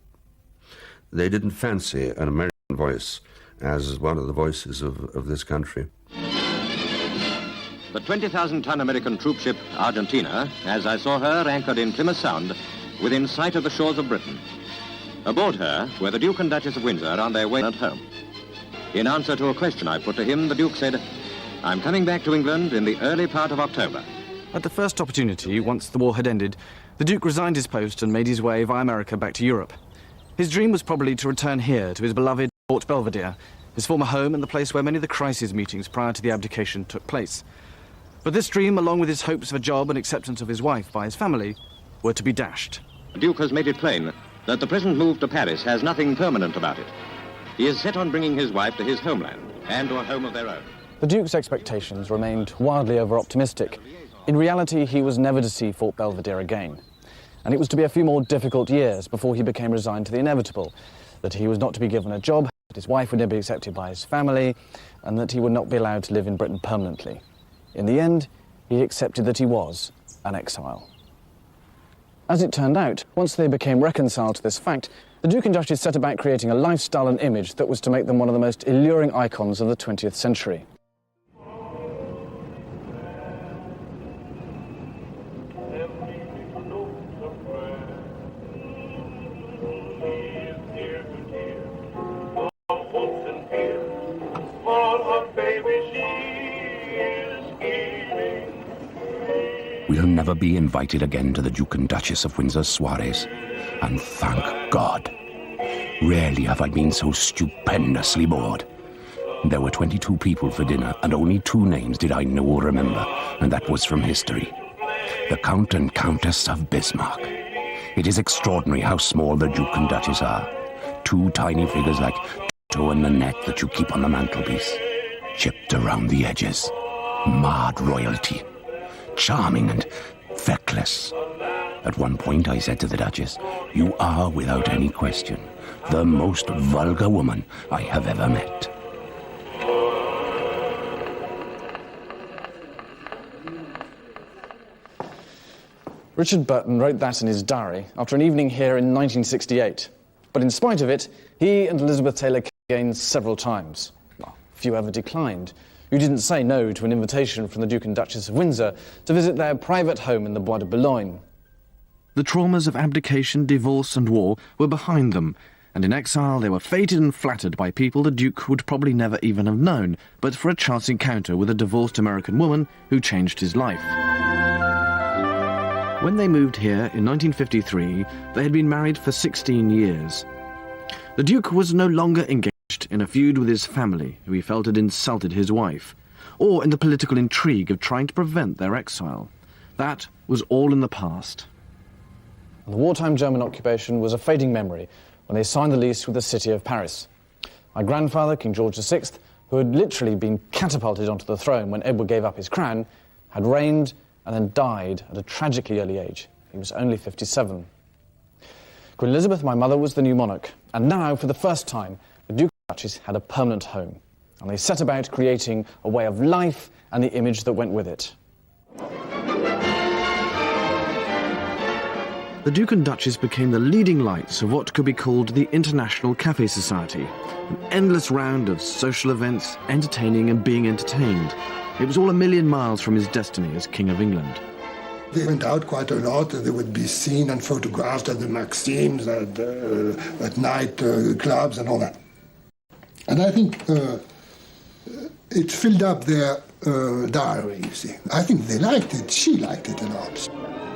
They didn't fancy an American voice as one of the voices of this country. The 20,000-ton American troopship Argentina, as I saw her anchored in Plymouth Sound, within sight of the shores of Britain. Aboard her were the Duke and Duchess of Windsor on their way at home. In answer to a question I put to him, the Duke said, "I'm coming back to England in the early part of October." At the first opportunity, once the war had ended, the Duke resigned his post and made his way via America back to Europe. His dream was probably to return here to his beloved Fort Belvedere, his former home and the place where many of the crisis meetings prior to the abdication took place. But this dream, along with his hopes of a job and acceptance of his wife by his family, were to be dashed. The Duke has made it plain that the present move to Paris has nothing permanent about it. He is set on bringing his wife to his homeland and to a home of their own. The Duke's expectations remained wildly over-optimistic. In reality, he was never to see Fort Belvedere again. And it was to be a few more difficult years before he became resigned to the inevitable, that he was not to be given a job, that his wife would never be accepted by his family, and that he would not be allowed to live in Britain permanently. In the end, he accepted that he was an exile. As it turned out, once they became reconciled to this fact, the Duke and Duchess set about creating a lifestyle and image that was to make them one of the most alluring icons of the 20th century. We'll never be invited again to the Duke and Duchess of Windsor's soirees, and thank God. Rarely have I been so stupendously bored. There were 22 people for dinner, and only 2 names did I know or remember, and that was from history. The Count and Countess of Bismarck. It is extraordinary how small the Duke and Duchess are. 2 tiny figures like Toto and Nanette that you keep on the mantelpiece. Chipped around the edges. Marred royalty. Charming and feckless. At one point I said to the Duchess, "You are, without any question, the most vulgar woman I have ever met." Richard Burton wrote that in his diary after an evening here in 1968. But in spite of it, he and Elizabeth Taylor came again several times. Well, few ever declined. You didn't say no to an invitation from the Duke and Duchess of Windsor to visit their private home in the Bois de Boulogne. The traumas of abdication, divorce and war were behind them, and in exile they were feted and flattered by people the Duke would probably never even have known, but for a chance encounter with a divorced American woman who changed his life. When they moved here in 1953, they had been married for 16 years. The Duke was no longer engaged in a feud with his family, who he felt had insulted his wife, or in the political intrigue of trying to prevent their exile. That was all in the past. The wartime German occupation was a fading memory when they signed the lease with the city of Paris. My grandfather, King George VI, who had literally been catapulted onto the throne when Edward gave up his crown, had reigned and then died at a tragically early age. He was only 57. Queen Elizabeth, my mother, was the new monarch, and now, for the first time, the Duke and Duchess had a permanent home, and they set about creating a way of life and the image that went with it. The Duke and Duchess became the leading lights of what could be called the International Café Society, an endless round of social events, entertaining and being entertained. It was all a million miles from his destiny as King of England. They went out quite a lot. They would be seen and photographed at the Maxims, at night clubs and all that. And I think it filled up their diary, you see. I think they liked it. She liked it a lot.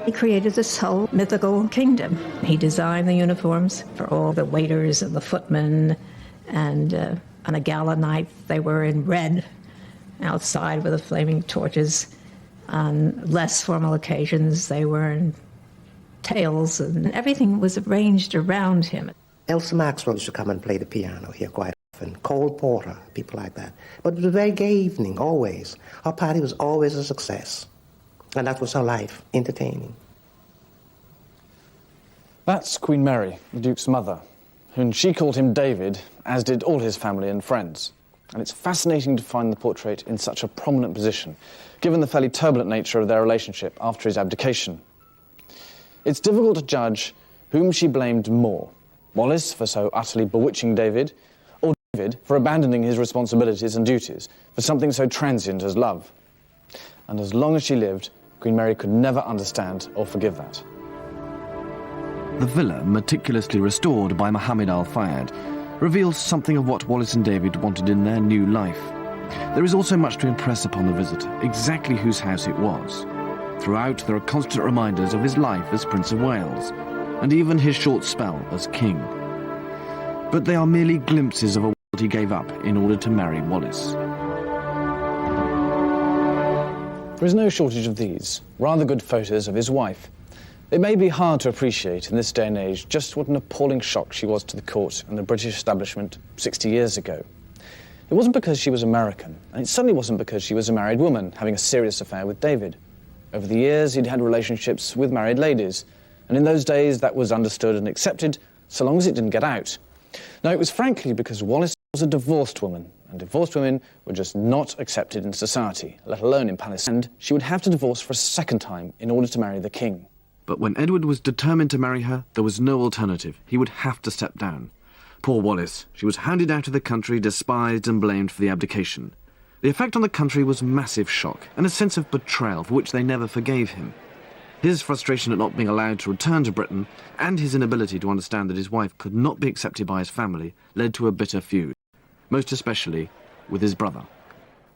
He created this whole mythical kingdom. He designed the uniforms for all the waiters and the footmen, and on a gala night they were in red outside with the flaming torches. On less formal occasions they were in tails, and everything was arranged around him. Elsa Maxwell used to come and play the piano here quite often, Cole Porter, people like that. But it was a very gay evening, always. Our party was always a success. And that was her life, entertaining. That's Queen Mary, the Duke's mother, and she called him David, as did all his family and friends. And it's fascinating to find the portrait in such a prominent position, given the fairly turbulent nature of their relationship after his abdication. It's difficult to judge whom she blamed more, Wallis for so utterly bewitching David, or David for abandoning his responsibilities and duties for something so transient as love. And as long as she lived, Queen Mary could never understand or forgive that. The villa, meticulously restored by Mohammed Al Fayed, reveals something of what Wallis and David wanted in their new life. There is also much to impress upon the visitor, exactly whose house it was. Throughout, there are constant reminders of his life as Prince of Wales, and even his short spell as king. But they are merely glimpses of a world he gave up in order to marry Wallis. There is no shortage of these, rather good photos of his wife. It may be hard to appreciate in this day and age just what an appalling shock she was to the court and the British establishment 60 years ago. It wasn't because she was American, and it certainly wasn't because she was a married woman having a serious affair with David. Over the years, he'd had relationships with married ladies, and in those days that was understood and accepted so long as it didn't get out. No, it was frankly because Wallis was a divorced woman, and divorced women were just not accepted in society, let alone in Palestine. And she would have to divorce for a second time in order to marry the king. But when Edward was determined to marry her, there was no alternative. He would have to step down. Poor Wallis. She was hounded out of the country, despised and blamed for the abdication. The effect on the country was massive shock and a sense of betrayal for which they never forgave him. His frustration at not being allowed to return to Britain and his inability to understand that his wife could not be accepted by his family led to a bitter feud, most especially with his brother.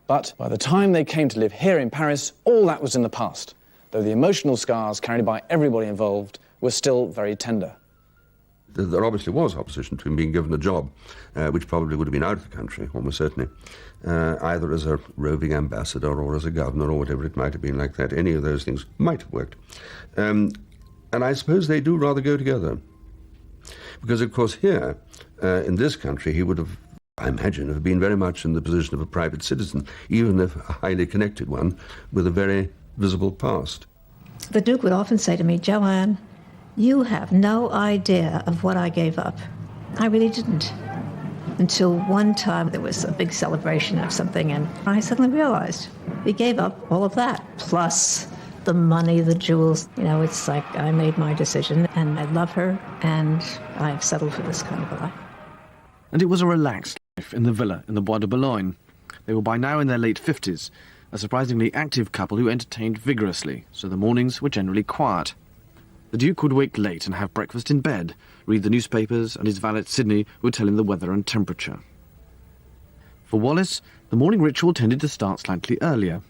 But by the time they came to live here in Paris, all that was in the past, though the emotional scars carried by everybody involved were still very tender. There obviously was opposition to him being given a job, which probably would have been out of the country, almost certainly, either as a roving ambassador or as a governor or whatever it might have been like that. Any of those things might have worked. And I suppose they do rather go together. Because, of course, here, in this country, he would have, I imagine, have been very much in the position of a private citizen, even if a highly connected one, with a very visible past. The Duke would often say to me, "Joanne, you have no idea of what I gave up." I really didn't. Until one time there was a big celebration of something, and I suddenly realized he gave up all of that, plus the money, the jewels. You know, it's like I made my decision, and I love her, and I've settled for this kind of a life. And it was a relaxed life in the villa in the Bois de Boulogne. They were by now in their late 50s, a surprisingly active couple who entertained vigorously, so the mornings were generally quiet. The Duke would wake late and have breakfast in bed, read the newspapers, and his valet Sydney would tell him the weather and temperature. For Wallis, the morning ritual tended to start slightly earlier.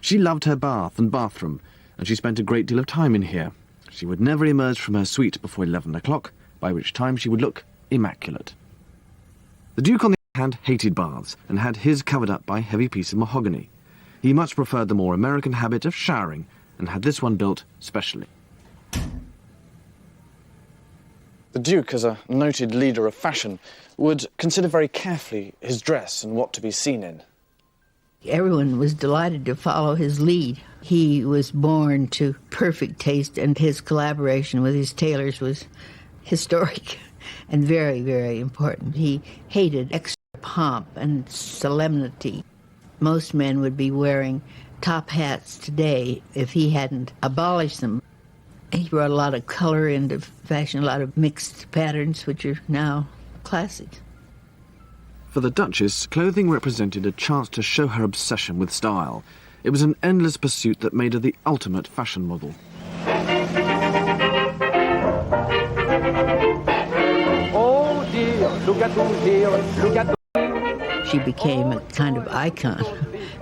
She loved her bath and bathroom, and she spent a great deal of time in here. She would never emerge from her suite before 11 o'clock, by which time she would look immaculate. The Duke, on the other hand, hated baths, and had his covered up by a heavy piece of mahogany. He much preferred the more American habit of showering, and had this one built specially. The Duke, as a noted leader of fashion, would consider very carefully his dress and what to be seen in. Everyone was delighted to follow his lead. He was born to perfect taste, and his collaboration with his tailors was historic and very, very important. He hated extra pomp and solemnity. Most men would be wearing top hats today if he hadn't abolished them. He brought a lot of color into fashion, a lot of mixed patterns, which are now classic. For the Duchess, clothing represented a chance to show her obsession with style. It was an endless pursuit that made her the ultimate fashion model. Oh dear, look at who's here, look at the... She became a kind of icon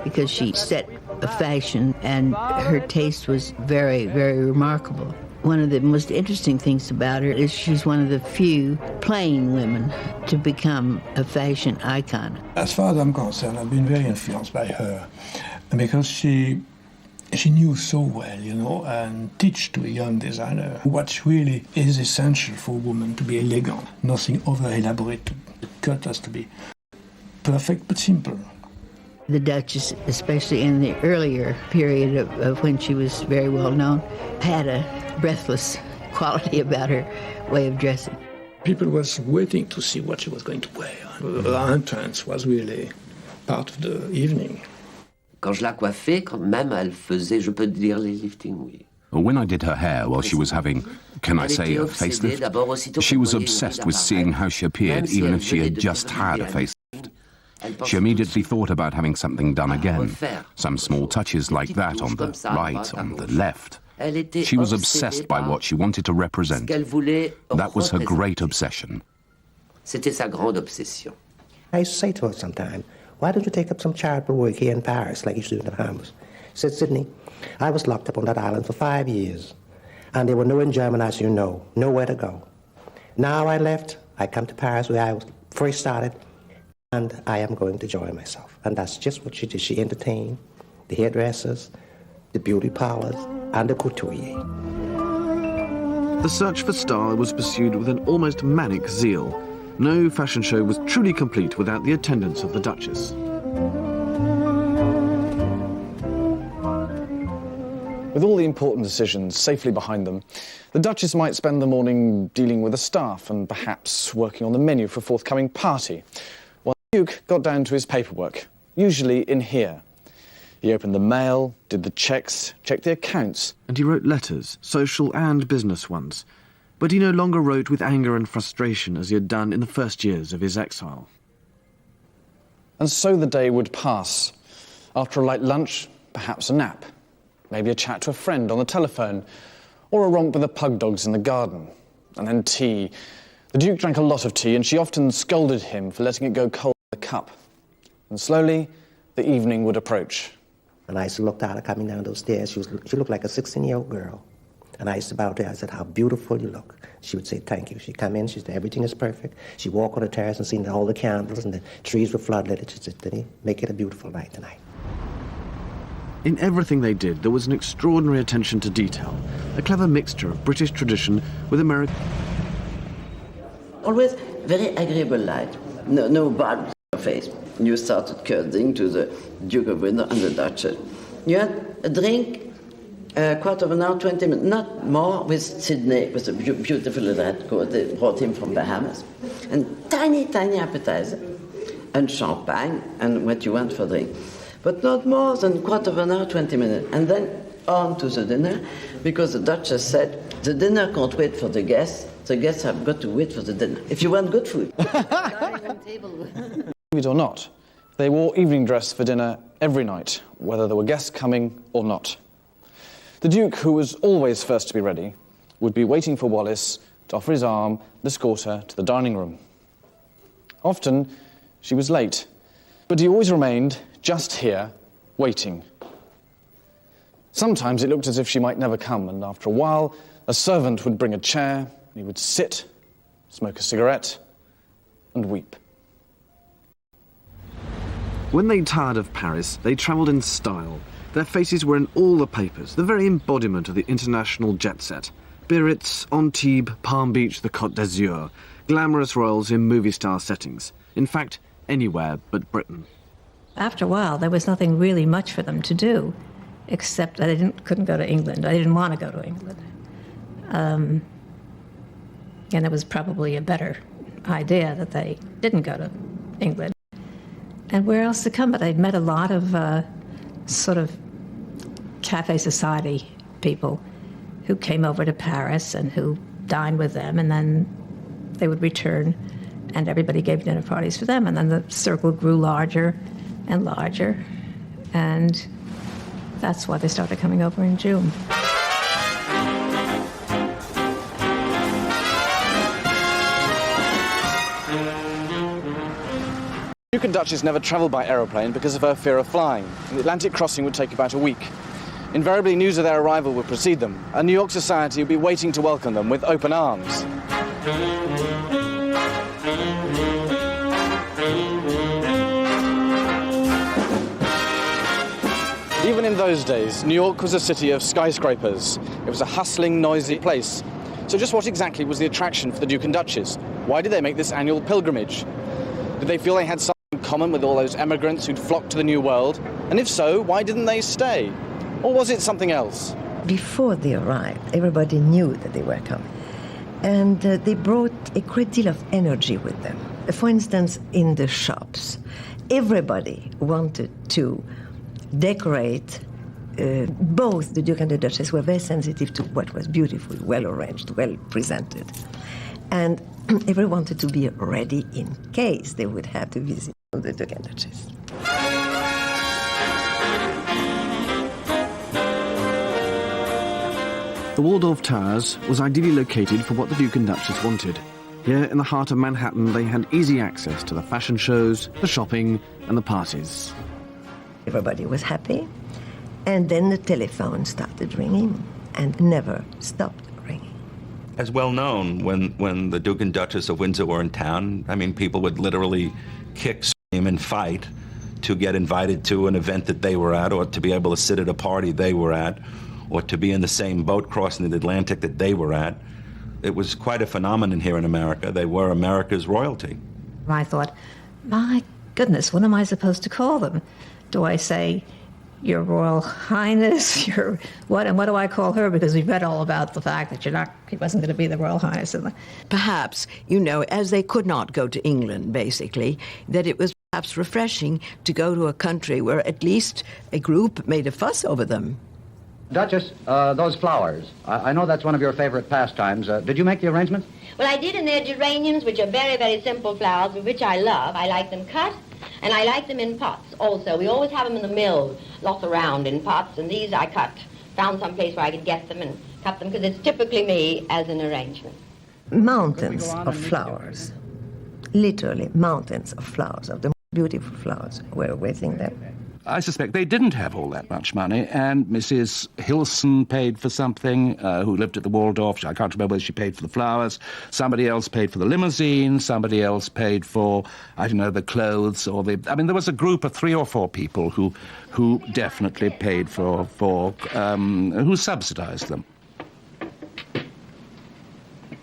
because she set a fashion, and her taste was very, very remarkable. One of the most interesting things about her is she's one of the few plain women to become a fashion icon. As far as I'm concerned, I've been very influenced by her because she knew so well, you know, and teach to a young designer what really is essential for a woman to be elegant. Nothing over-elaborate. The cut has to be perfect but simple. The Duchess, especially in the earlier period of when she was very well known, had a breathless quality about her way of dressing. People was waiting to see what she was going to wear. Her entrance was really part of the evening. Quand je la coiffais, quand même, elle faisait, je peux dire, les liftings, oui. When I did her hair while she was having, can I say, a facelift, she was obsessed with seeing how she appeared, even if she had just had a facelift. She immediately thought about having something done again, some small touches like that on the right, on the left. She was obsessed by what she wanted to represent. That was her great obsession. C'était sa grande obsession. I used to say to her sometime, why don't you take up some charitable work here in Paris like you used to do in the Bahamas? She said, Sydney, I was locked up on that island for 5 years, and there were no in German, as you know, nowhere to go. Now I left, I come to Paris where I was first started, and I am going to enjoy myself. And that's just what she did. She entertained the hairdressers, the beauty parlors, and the couturier. The search for style was pursued with an almost manic zeal. No fashion show was truly complete without the attendance of the Duchess. With all the important decisions safely behind them, the Duchess might spend the morning dealing with the staff and perhaps working on the menu for a forthcoming party, while the Duke got down to his paperwork, usually in here. He opened the mail, did the checks, checked the accounts. And he wrote letters, social and business ones. But he no longer wrote with anger and frustration as he had done in the first years of his exile. And so the day would pass. After a light lunch, perhaps a nap. Maybe a chat to a friend on the telephone, or a romp with the pug dogs in the garden. And then tea. The Duke drank a lot of tea, and she often scolded him for letting it go cold in the cup. And slowly, the evening would approach. And I used to look at her coming down those stairs. She looked like a 16-year-old girl. And I used to bow to her. I said, how beautiful you look. She would say, thank you. She'd come in, she'd say, everything is perfect. She'd walk on the terrace and see all the candles and the trees were floodlit. She said, Denny, make it a beautiful night tonight. In everything they did, there was an extraordinary attention to detail, a clever mixture of British tradition with American... Always very agreeable light, no bad face. You started courting to the Duke of Windsor and the Duchess. You had a drink, a quarter of an hour, 20 minutes, not more, with Sydney, with a beautiful red coat they brought him from Bahamas, and tiny, tiny appetizer, and champagne, and what you want for drink. But not more than a quarter of an hour, 20 minutes. And then on to the dinner, because the Duchess said, the dinner can't wait for the guests have got to wait for the dinner. If you want good food. Believe it or not, they wore evening dress for dinner every night, whether there were guests coming or not. The Duke, who was always first to be ready, would be waiting for Wallis to offer his arm and escort her to the dining room. Often, she was late, but he always remained just here, waiting. Sometimes it looked as if she might never come, and after a while, a servant would bring a chair, and he would sit, smoke a cigarette, and weep. When they tired of Paris, they travelled in style. Their faces were in all the papers, the very embodiment of the international jet set. Biarritz, Antibes, Palm Beach, the Côte d'Azur, glamorous royals in movie-star settings. In fact, anywhere but Britain. After a while, there was nothing really much for them to do, except that they couldn't go to England. I didn't want to go to England. And it was probably a better idea that they didn't go to England. And where else to come? But I'd met a lot of sort of cafe society people who came over to Paris and who dined with them, and then they would return, and everybody gave dinner parties for them, and then the circle grew larger and larger, and that's why they started coming over in June. Duke and Duchess never travelled by aeroplane because of her fear of flying. The Atlantic crossing would take about a week. Invariably, news of their arrival would precede them, and New York society would be waiting to welcome them with open arms. Even in those days, New York was a city of skyscrapers. It was a hustling, noisy place. So just what exactly was the attraction for the Duke and Duchess? Why did they make this annual pilgrimage? Did they feel they had something in common with all those emigrants who'd flocked to the New World? And if so, why didn't they stay? Or was it something else? Before they arrived, everybody knew that they were coming. And they brought a great deal of energy with them. For instance, in the shops, everybody wanted to decorate. Both the Duke and the Duchess were very sensitive to what was beautiful, well arranged, well presented. And everyone wanted to be ready in case they would have to visit the Duke and Duchess. The Waldorf Towers was ideally located for what the Duke and Duchess wanted. Here in the heart of Manhattan, they had easy access to the fashion shows, the shopping, and the parties. Everybody was happy, and then the telephone started ringing and never stopped ringing. As well known, when the Duke and Duchess of Windsor were in town, I mean, people would literally kick, scream, and fight to get invited to an event that they were at, or to be able to sit at a party they were at, or to be in the same boat crossing the Atlantic that they were at. It was quite a phenomenon here in America. They were America's royalty. I thought, my goodness, what am I supposed to call them? Do I say, Your Royal Highness, your what, and what do I call her? Because we've read all about the fact that he wasn't going to be the Royal Highness. Perhaps, as they could not go to England, basically, that it was perhaps refreshing to go to a country where at least a group made a fuss over them. Duchess, those flowers. I know that's one of your favorite pastimes. Did you make the arrangements? Well, I did, and they're geraniums, which are very, very simple flowers, which I love. I like them cut, and I like them in pots also. We always have them in the mill, lots around in pots, and these I cut. Found some place where I could get them and cut them, because it's typically me as an arrangement. Mountains of flowers, literally mountains of flowers, of the beautiful flowers were waiting there. I suspect they didn't have all that much money, and Mrs. Hilson paid for something, who lived at the Waldorf. I can't remember whether she paid for the flowers. Somebody else paid for the limousine. Somebody else paid for, I don't know, the clothes or the... I mean, there was a group of 3 or 4 people who definitely paid for who subsidized them.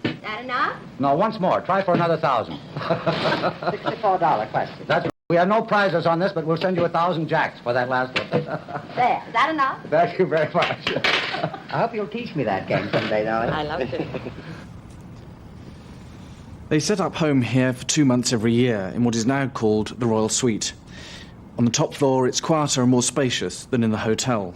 That enough? No, once more. Try for another 1,000. $64 question. That's... We have no prizes on this, but we'll send you 1,000 jacks for that last one. There, is that enough? Thank you very much. I hope you'll teach me that game someday, darling. I love to. They set up home here for 2 months every year in what is now called the Royal Suite. On the top floor, it's quieter and more spacious than in the hotel.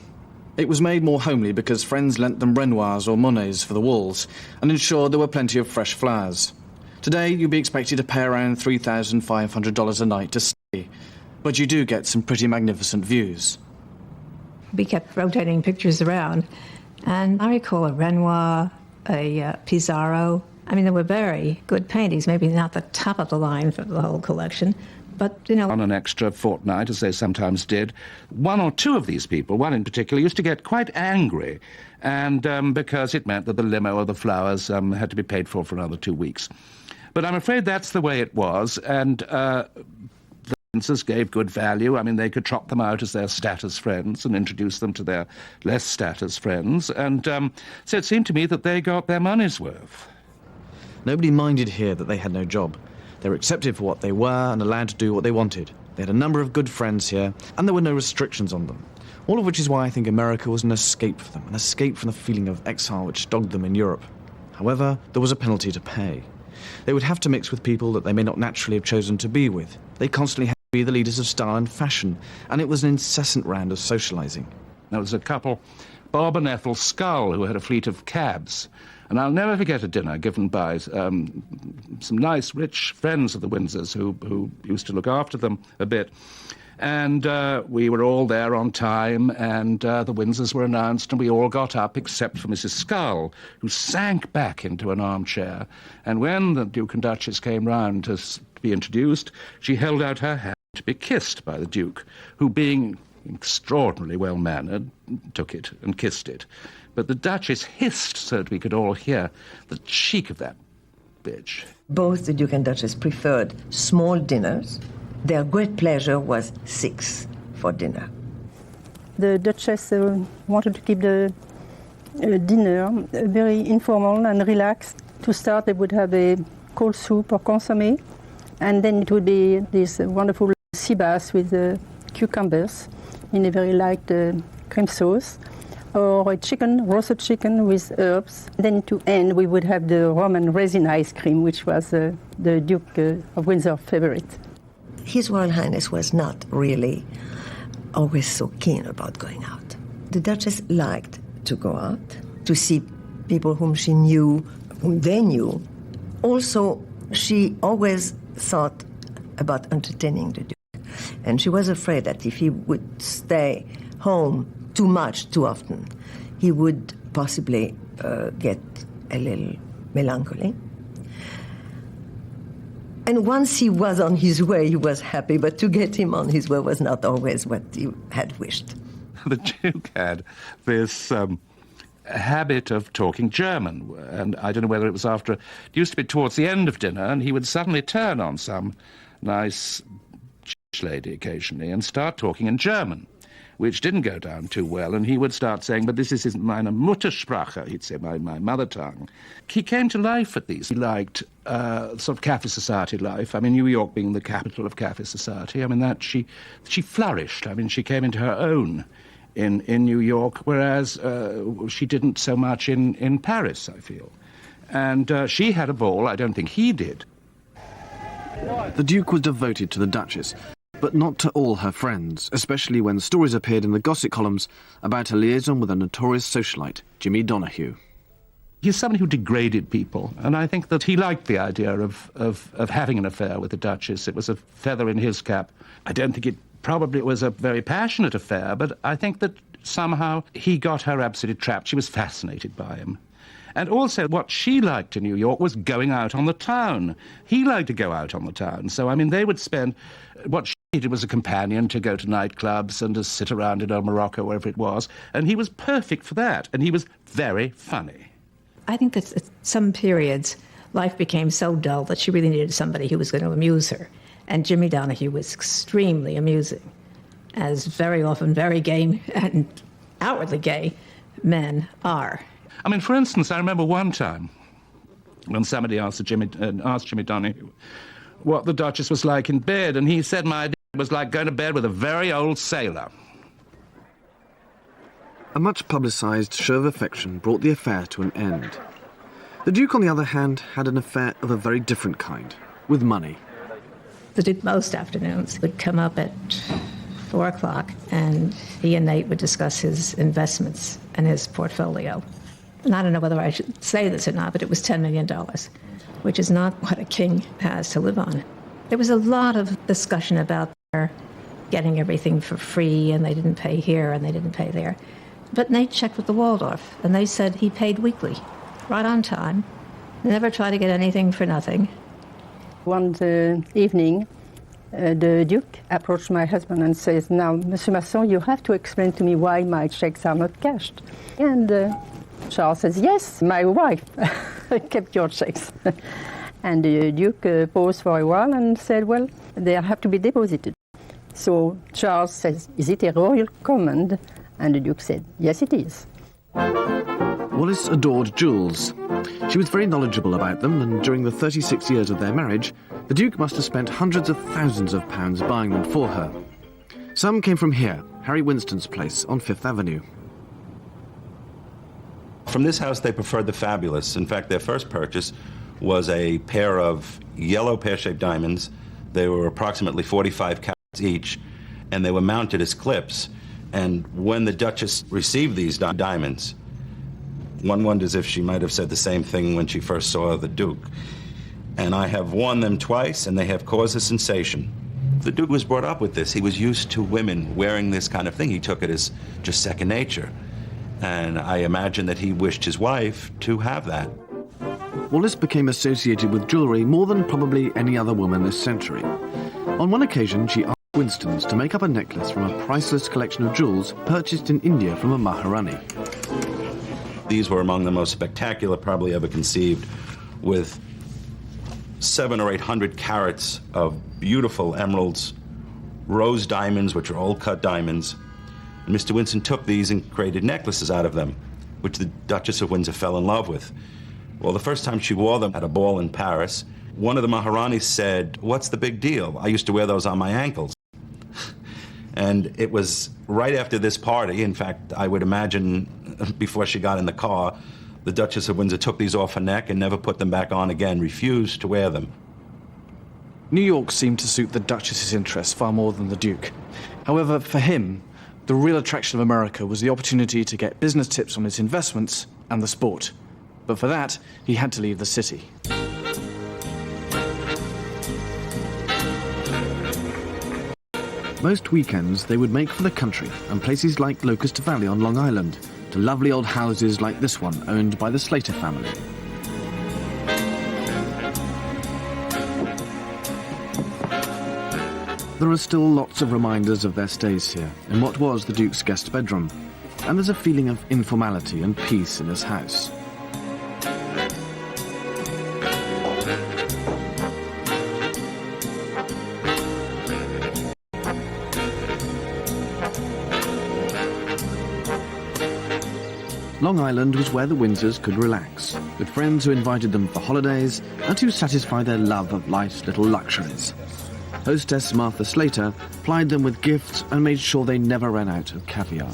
It was made more homely because friends lent them Renoirs or Monets for the walls and ensured there were plenty of fresh flowers. Today, you'd be expected to pay around $3,500 a night to stay, but you do get some pretty magnificent views. We kept rotating pictures around, and I recall a Renoir, a Pissarro. I mean, they were very good paintings, maybe not the top of the line for the whole collection, but, you know... On an extra fortnight, as they sometimes did, 1 or 2 of these people, one in particular, used to get quite angry, and because it meant that the limo or the flowers had to be paid for another 2 weeks. But I'm afraid that's the way it was, and the Windsors gave good value. I mean, they could trot them out as their status friends and introduce them to their less status friends, and so it seemed to me that they got their money's worth. Nobody minded here that they had no job. They were accepted for what they were and allowed to do what they wanted. They had a number of good friends here, and there were no restrictions on them. All of which is why I think America was an escape for them, an escape from the feeling of exile which dogged them in Europe. However, there was a penalty to pay. They would have to mix with people that they may not naturally have chosen to be with. They constantly had to be the leaders of style and fashion, and it was an incessant round of socialising. There was a couple, Bob and Ethel Scull, who had a fleet of cabs. And I'll never forget a dinner given by some nice, rich friends of the Windsors who used to look after them a bit. And we were all there on time, and the Windsors were announced, and we all got up except for Mrs. Scull, who sank back into an armchair. And when the Duke and Duchess came round to be introduced, she held out her hand to be kissed by the Duke, who, being extraordinarily well-mannered, took it and kissed it. But the Duchess hissed so that we could all hear the cheek of that bitch. Both the Duke and Duchess preferred small dinners. Their great pleasure was 6 for dinner. The Duchess wanted to keep the dinner very informal and relaxed. To start, they would have a cold soup or consommé, and then it would be this wonderful sea bass with cucumbers in a very light cream sauce, or a roasted chicken with herbs. Then to end, we would have the rum and resin ice cream, which was the Duke of Windsor favorite. His Royal Highness was not really always so keen about going out. The Duchess liked to go out, to see people whom she knew, whom they knew. Also, she always thought about entertaining the Duke. And she was afraid that if he would stay home too much, too often, he would possibly get a little melancholy. And once he was on his way, he was happy, but to get him on his way was not always what he had wished. The Duke had this habit of talking German, and I don't know whether it was after... It used to be towards the end of dinner, and he would suddenly turn on some nice lady occasionally and start talking in German, which didn't go down too well, and he would start saying, but this is meine Muttersprache, he'd say, my mother tongue. He came to life at these. He liked sort of cafe society life. I mean, New York being the capital of cafe society, I mean, that she flourished. I mean, she came into her own in New York, whereas she didn't so much in Paris, I feel. And she had a ball, I don't think he did. The Duke was devoted to the Duchess, but not to all her friends, especially when stories appeared in the gossip columns about her liaison with a notorious socialite, Jimmy Donahue. He's somebody who degraded people, and I think that he liked the idea of having an affair with the Duchess. It was a feather in his cap. I don't think it was a very passionate affair, but I think that somehow he got her absolutely trapped. She was fascinated by him. And also what she liked in New York was going out on the town. He liked to go out on the town. So, I mean, they would spend... What she needed was a companion to go to nightclubs and to sit around in old Morocco, wherever it was. And he was perfect for that. And he was very funny. I think that at some periods, life became so dull that she really needed somebody who was going to amuse her. And Jimmy Donahue was extremely amusing, as very often very gay and outwardly gay men are. I mean, for instance, I remember one time when somebody asked Jimmy Donahue what the Duchess was like in bed, and he said my idea was like going to bed with a very old sailor. A much publicised show of affection brought the affair to an end. The Duke, on the other hand, had an affair of a very different kind, with money. The Duke most afternoons would come up at 4 o'clock, and he and Nate would discuss his investments and his portfolio. And I don't know whether I should say this or not, but it was $10 million, which is not what a king has to live on. There was a lot of discussion about their getting everything for free, and they didn't pay here and they didn't pay there. But Nate checked with the Waldorf, and they said he paid weekly, right on time, never tried to get anything for nothing. One evening, the Duke approached my husband and says, "Now, Monsieur Masson, you have to explain to me why my checks are not cashed." And Charles says, "Yes, my wife kept your checks." And the Duke paused for a while and said, "Well, they have to be deposited." So Charles says, "Is it a royal command?" And the Duke said, "Yes, it is." Wallis adored jewels. She was very knowledgeable about them, and during the 36 years of their marriage, the Duke must have spent hundreds of thousands of pounds buying them for her. Some came from here, Harry Winston's place on Fifth Avenue. From this house, they preferred the fabulous. In fact, their first purchase was a pair of yellow pear-shaped diamonds. They were approximately 45 carats each, and they were mounted as clips. And when the Duchess received these diamonds, one wonders if she might have said the same thing when she first saw the Duke. And I have worn them twice, and they have caused a sensation. The Duke was brought up with this. He was used to women wearing this kind of thing. He took it as just second nature. And I imagine that he wished his wife to have that. Wallis became associated with jewellery more than probably any other woman this century. On one occasion, she asked Winstons to make up a necklace from a priceless collection of jewels purchased in India from a Maharani. These were among the most spectacular probably ever conceived, with 700 or 800 carats of beautiful emeralds, rose diamonds, which are old cut diamonds. And Mr. Winston took these and created necklaces out of them, which the Duchess of Windsor fell in love with. Well, the first time she wore them at a ball in Paris, one of the Maharanis said, "What's the big deal? I used to wear those on my ankles." And it was right after this party, in fact, I would imagine before she got in the car, the Duchess of Windsor took these off her neck and never put them back on again, refused to wear them. New York seemed to suit the Duchess's interests far more than the Duke. However, for him, the real attraction of America was the opportunity to get business tips on his investments and the sport. But for that, he had to leave the city. Most weekends they would make for the country and places like Locust Valley on Long Island, to lovely old houses like this one owned by the Slater family. There are still lots of reminders of their stays here in what was the Duke's guest bedroom, and there's a feeling of informality and peace in his house. Long Island was where the Windsors could relax, with friends who invited them for holidays and to satisfy their love of life's little luxuries. Hostess Martha Slater plied them with gifts and made sure they never ran out of caviar.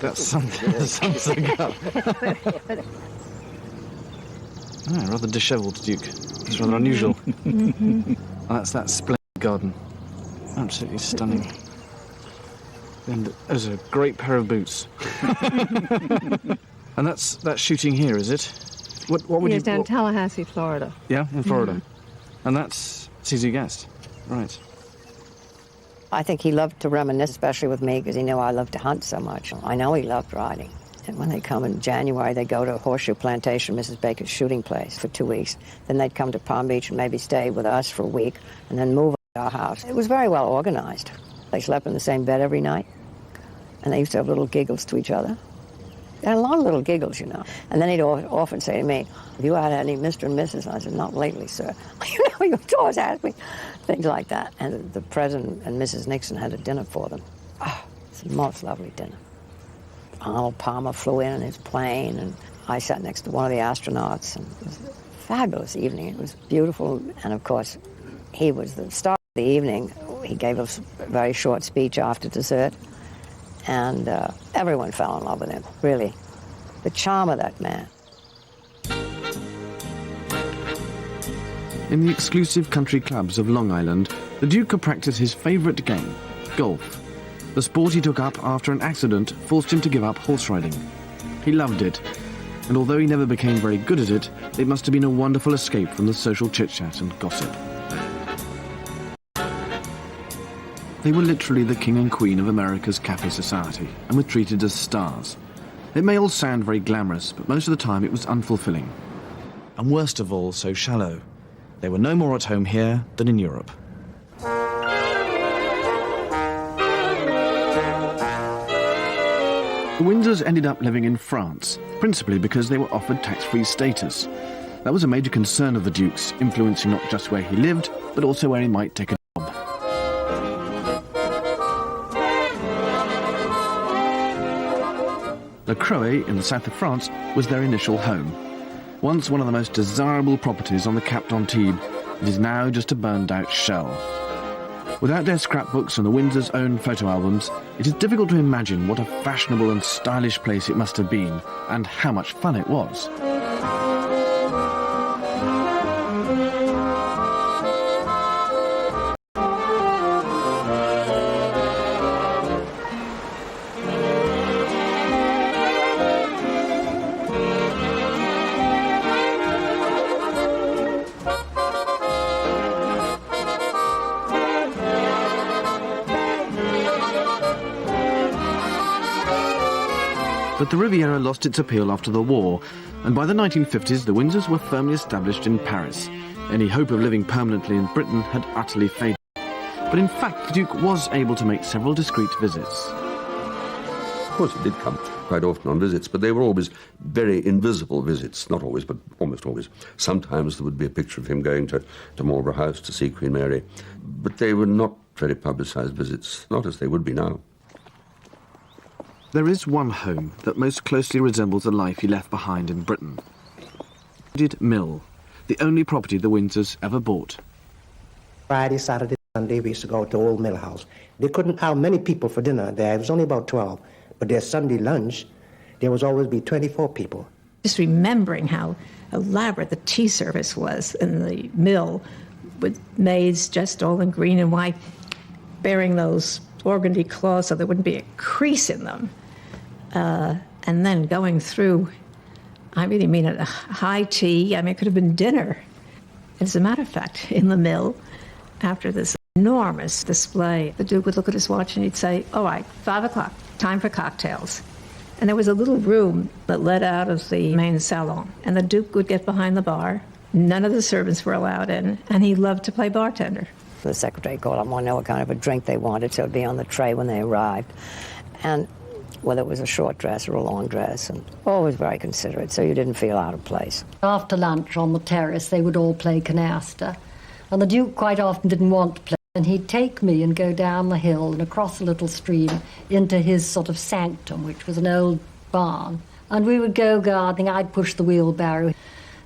That's something up. Rather dishevelled Duke. It's rather unusual. Oh, that's that splendid garden. Absolutely stunning. And there's a great pair of boots. And that's shooting here, is it? What would you... Yes, down Tallahassee, Florida. Yeah, in Florida. And that's Easy Guest. Right. I think he loved to reminisce, especially with me, because he knew I loved to hunt so much. I know he loved riding. And when they come in January, they go to Horseshoe Plantation, Mrs. Baker's shooting place, for 2 weeks. Then they'd come to Palm Beach and maybe stay with us for a week and then move to our house. It was very well organized. They slept in the same bed every night, and they used to have little giggles to each other. They had a lot of little giggles, you know. And then he'd often say to me, "Have you had any Mr. and Mrs.?" I said, "Not lately, sir." You know, you always ask me things like that. And the President and Mrs. Nixon had a dinner for them. Oh, it's the most lovely dinner. Arnold Palmer flew in his plane, and I sat next to one of the astronauts, and it was a fabulous evening. It was beautiful, and of course, he was the star of the evening. He gave us a very short speech after dessert, and everyone fell in love with him, really. The charm of that man. In the exclusive country clubs of Long Island, the Duke could practice his favourite game, golf. The sport he took up after an accident forced him to give up horse riding. He loved it, and although he never became very good at it, it must have been a wonderful escape from the social chit-chat and gossip. They were literally the king and queen of America's cafe society, and were treated as stars. It may all sound very glamorous, but most of the time it was unfulfilling. And worst of all, so shallow. They were no more at home here than in Europe. The Windsors ended up living in France, principally because they were offered tax-free status. That was a major concern of the Duke's, influencing not just where he lived, but also where he might take a job. Le Creuet, in the south of France, was their initial home. Once one of the most desirable properties on the Cap d'Antibes, it is now just a burned-out shell. Without their scrapbooks and the Windsors' own photo albums, it is difficult to imagine what a fashionable and stylish place it must have been, and how much fun it was. But the Riviera lost its appeal after the war, and by the 1950s the Windsors were firmly established in Paris. Any hope of living permanently in Britain had utterly faded. But in fact the Duke was able to make several discreet visits. Of course he did come quite often on visits, but they were always very invisible visits. Not always, but almost always. Sometimes there would be a picture of him going to Marlborough House to see Queen Mary, but they were not very publicised visits, not as they would be now. There is one home that most closely resembles the life he left behind in Britain. Mill, the only property the Windsors ever bought. Friday, Saturday, Sunday, we used to go to Old Mill House. They couldn't have many people for dinner there. It was only about 12. But their Sunday lunch, there was always be 24 people. Just remembering how elaborate the tea service was in the mill, with maids dressed all in green and white, bearing those organdy cloths so there wouldn't be a crease in them. And then going through, I really mean a high tea. I mean, it could have been dinner. As a matter of fact, in the mill, after this enormous display, the Duke would look at his watch and he'd say, "All right, 5 o'clock, time for cocktails." And there was a little room that led out of the main salon, and the Duke would get behind the bar. None of the servants were allowed in, and he loved to play bartender. The secretary called up, wanted to know what kind of a drink they wanted, so it'd be on the tray when they arrived. And whether it was a short dress or a long dress, and always very considerate, so you didn't feel out of place. After lunch on the terrace, they would all play canasta, and the Duke quite often didn't want to play, and he'd take me and go down the hill and across a little stream into his sort of sanctum, which was an old barn, and we would go gardening. I'd push the wheelbarrow.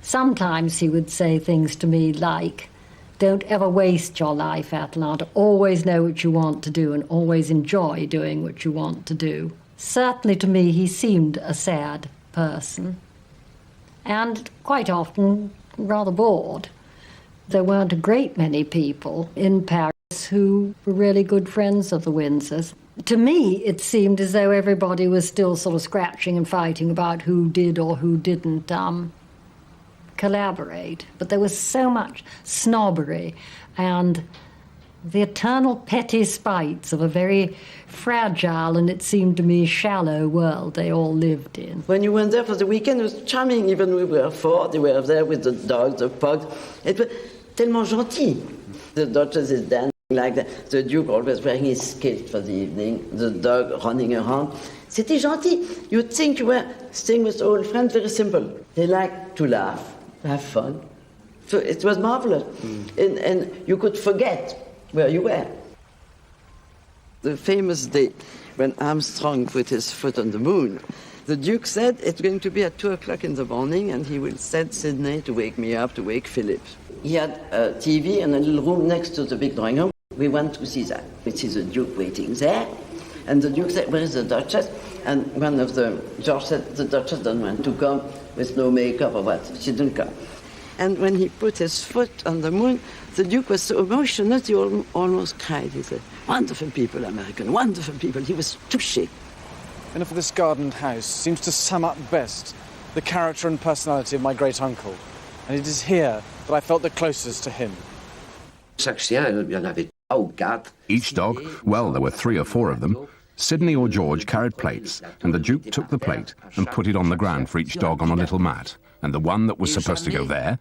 Sometimes he would say things to me like, "Don't ever waste your life, Atalanta. Always know what you want to do and always enjoy doing what you want to do." Certainly to me he seemed a sad person, and quite often rather bored. There weren't a great many people in Paris who were really good friends of the Windsors. To me it seemed as though everybody was still sort of scratching and fighting about who did or who didn't collaborate. But there was so much snobbery and The eternal petty spites of a very fragile and, it seemed to me, shallow world they all lived in. When you went there for the weekend, it was charming. Even we were four, they were there with the dogs, the pugs. It was tellement gentil. The Duchess is dancing like that. The Duke always wearing his kilt for the evening, the dog running around. C'était gentil. You'd think you were staying with old friends, very simple. They liked to laugh, have fun. So it was marvelous. And you could forget where you were. The famous day when Armstrong put his foot on the moon, the Duke said it's going to be at 2 o'clock in the morning and he will send Sydney to wake me up, to wake Philip. He had a TV in a little room next to the big drawing room. We went to see that. We see the Duke waiting there. And the Duke said, where is the Duchess? And George said, the Duchess doesn't want to come with no makeup or what. She didn't come. And when he put his foot on the moon, the Duke was so emotional, he almost cried. He said, wonderful people, American, wonderful people. He was touché. And if this gardened house seems to sum up best the character and personality of my great-uncle, and it is here that I felt the closest to him. Each dog, well, there were 3 or 4 of them, Sydney or George carried plates, and the Duke took the plate and put it on the ground for each dog on a little mat. And the one that was supposed to go there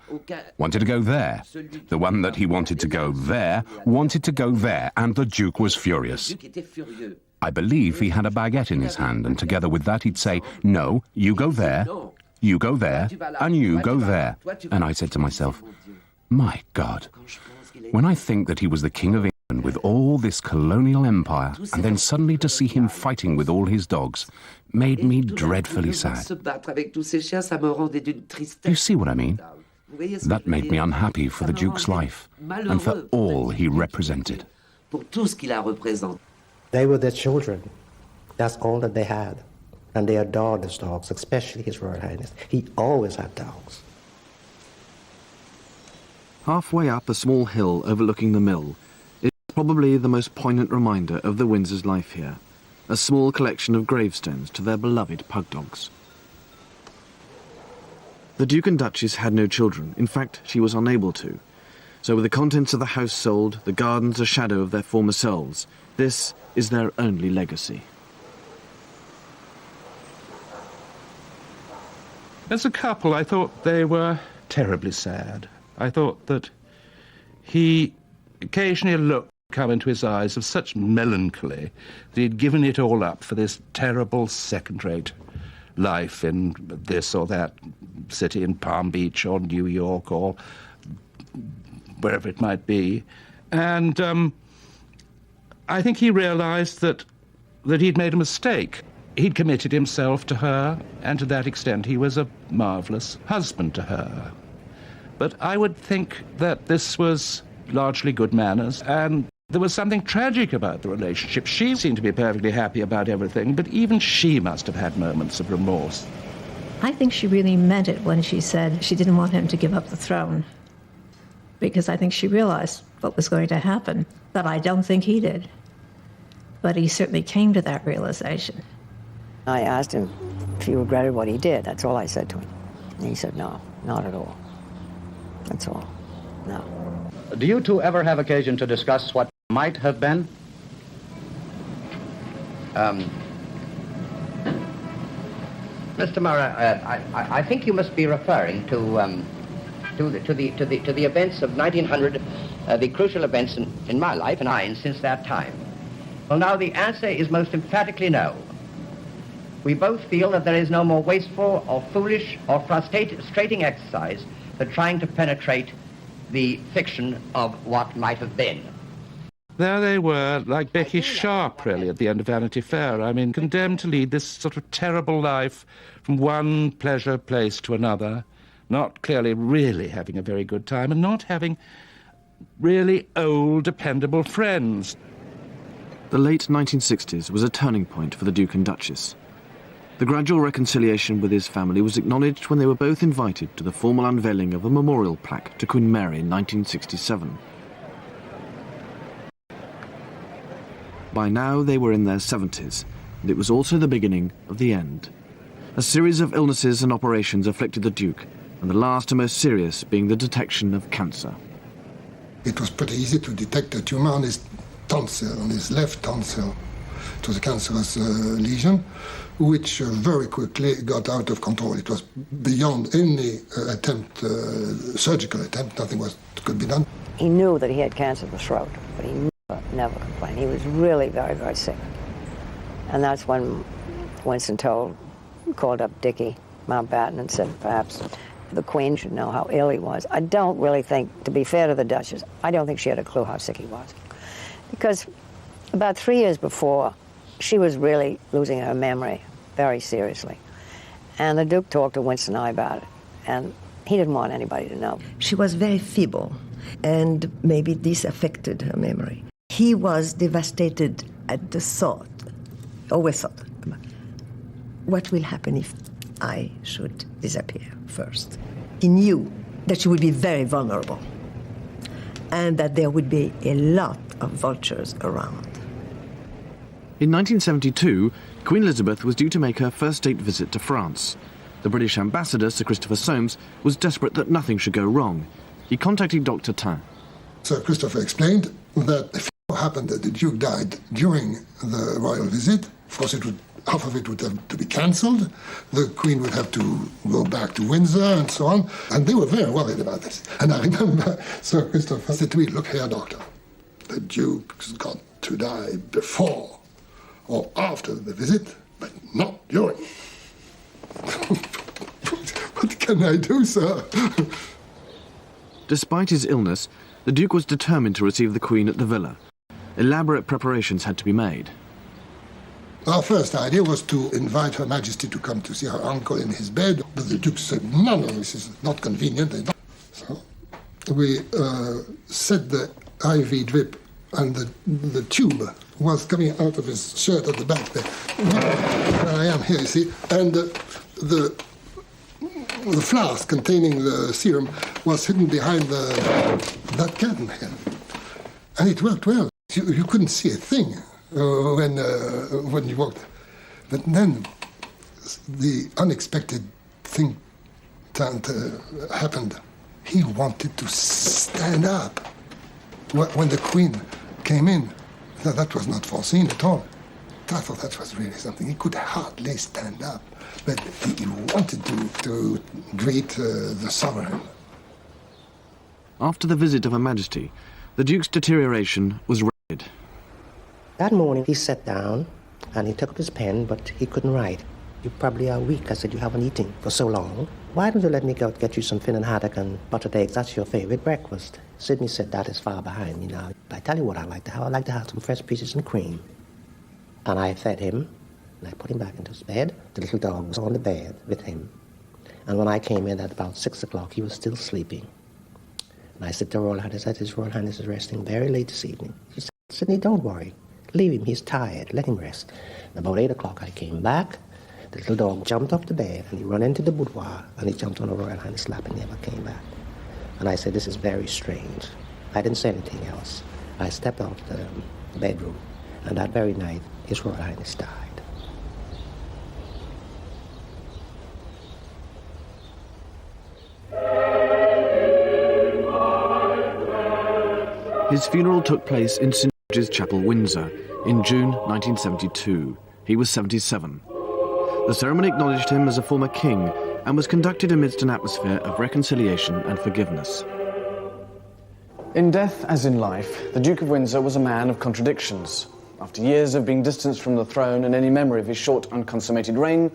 wanted to go there. The one that he wanted to go there wanted to go there, and the Duke was furious. I believe he had a baguette in his hand, and together with that he'd say, no, you go there, you go there, and you go there. And I said to myself, my God, when I think that he was the King of England with all this colonial empire, and then suddenly to see him fighting with all his dogs, made me dreadfully sad. You see what I mean? That made me unhappy for the Duke's life, and for all he represented. They were their children. That's all that they had. And they adored his dogs, especially His Royal Highness. He always had dogs. Halfway up a small hill overlooking the mill is probably the most poignant reminder of the Windsors' life here. A small collection of gravestones to their beloved pug dogs. The Duke and Duchess had no children. In fact, she was unable to. So with the contents of the house sold, the gardens a shadow of their former selves, this is their only legacy. As a couple, I thought they were terribly sad. I thought that he occasionally looked come into his eyes of such melancholy that he'd given it all up for this terrible second-rate life in this or that city in Palm Beach or New York or wherever it might be. And I think he realized that he'd made a mistake. He'd committed himself to her, and to that extent he was a marvelous husband to her. But I would think that this was largely good manners, and there was something tragic about the relationship. She seemed to be perfectly happy about everything, but even she must have had moments of remorse. I think she really meant it when she said she didn't want him to give up the throne, because I think she realized what was going to happen, but I don't think he did. But he certainly came to that realization. I asked him if he regretted what he did. That's all I said to him. And he said, no, not at all. That's all. No. Do you two ever have occasion to discuss what might have been? Mr. Murray, I think you must be referring to the events of 1900, the crucial events in my life and mine since that time. Well, now the answer is most emphatically no. We both feel that there is no more wasteful or foolish or frustrating exercise than trying to penetrate the fiction of what might have been. There they were, like Becky Sharp, really, at the end of Vanity Fair. I mean, condemned to lead this sort of terrible life from one pleasure place to another, not clearly really having a very good time, and not having really old, dependable friends. The late 1960s was a turning point for the Duke and Duchess. The gradual reconciliation with his family was acknowledged when they were both invited to the formal unveiling of a memorial plaque to Queen Mary in 1967. By now they were in their 70s, and it was also the beginning of the end. A series of illnesses and operations afflicted the Duke, and the last and most serious being the detection of cancer. It was pretty easy to detect a tumor on his tonsil, on his left tonsil. It was a cancerous lesion, which very quickly got out of control. It was beyond any surgical attempt. Nothing could be done. He knew that he had cancer of the throat, but he never complained. He was really very, very sick. And that's when Winston called up Dickie Mountbatten and said perhaps the Queen should know how ill he was. I don't really think, to be fair to the Duchess, I don't think she had a clue how sick he was. Because about 3 years before, she was really losing her memory very seriously. And the Duke talked to Winston and I about it, and he didn't want anybody to know. She was very feeble, and maybe this affected her memory. He was devastated at the thought, always thought, what will happen if I should disappear first? He knew that she would be very vulnerable and that there would be a lot of vultures around. In 1972, Queen Elizabeth was due to make her first state visit to France. The British ambassador, Sir Christopher Soames, was desperate that nothing should go wrong. He contacted Dr. Tain. Sir Christopher explained that if it happened that the Duke died during the royal visit, of course half of it would have to be cancelled, the Queen would have to go back to Windsor and so on, and they were very worried about this. And I remember Sir Christopher said to me, look here, doctor, the Duke's got to die before or after the visit, but not during. What can I do, sir? Despite his illness, the Duke was determined to receive the Queen at the villa. Elaborate preparations had to be made. Our first idea was to invite Her Majesty to come to see her uncle in his bed, but the Duke said, no, this is not convenient. So we set the IV drip, and the tube was coming out of his shirt at the back there. Where I am here, you see, and the flask containing the serum was hidden behind that curtain here. And it worked well. You couldn't see a thing when you walked. But then the unexpected thing happened. He wanted to stand up. When the Queen came in, that was not foreseen at all. I thought that was really something. He could hardly stand up, but he wanted to greet the sovereign. After the visit of Her Majesty, the Duke's deterioration was rapid. That morning he sat down and he took up his pen, but he couldn't write. You probably are weak. I said, you haven't eaten for so long. Why don't you let me go get you some Finnan haddock and buttered eggs? That's your favorite breakfast. Sidney said, that is far behind me now. I tell you what I like to have. I like to have some fresh peaches and cream. And I fed him, and I put him back into his bed. The little dog was on the bed with him. And when I came in at about 6 o'clock, he was still sleeping. And I said to Royal Highness, His Royal Highness is resting very late this evening. She said, Sidney, don't worry. Leave him, he's tired. Let him rest. And about 8 o'clock, I came back. The little dog jumped off the bed, and he ran into the boudoir, and he jumped on a Royal Highness' lap and never came back. And I said, this is very strange. I didn't say anything else. I stepped out of the bedroom, and that very night, His Royal Highness died. His funeral took place in St. George's Chapel, Windsor, in June 1972. He was 77. The ceremony acknowledged him as a former king and was conducted amidst an atmosphere of reconciliation and forgiveness. In death, as in life, the Duke of Windsor was a man of contradictions. After years of being distanced from the throne and any memory of his short, unconsummated reign,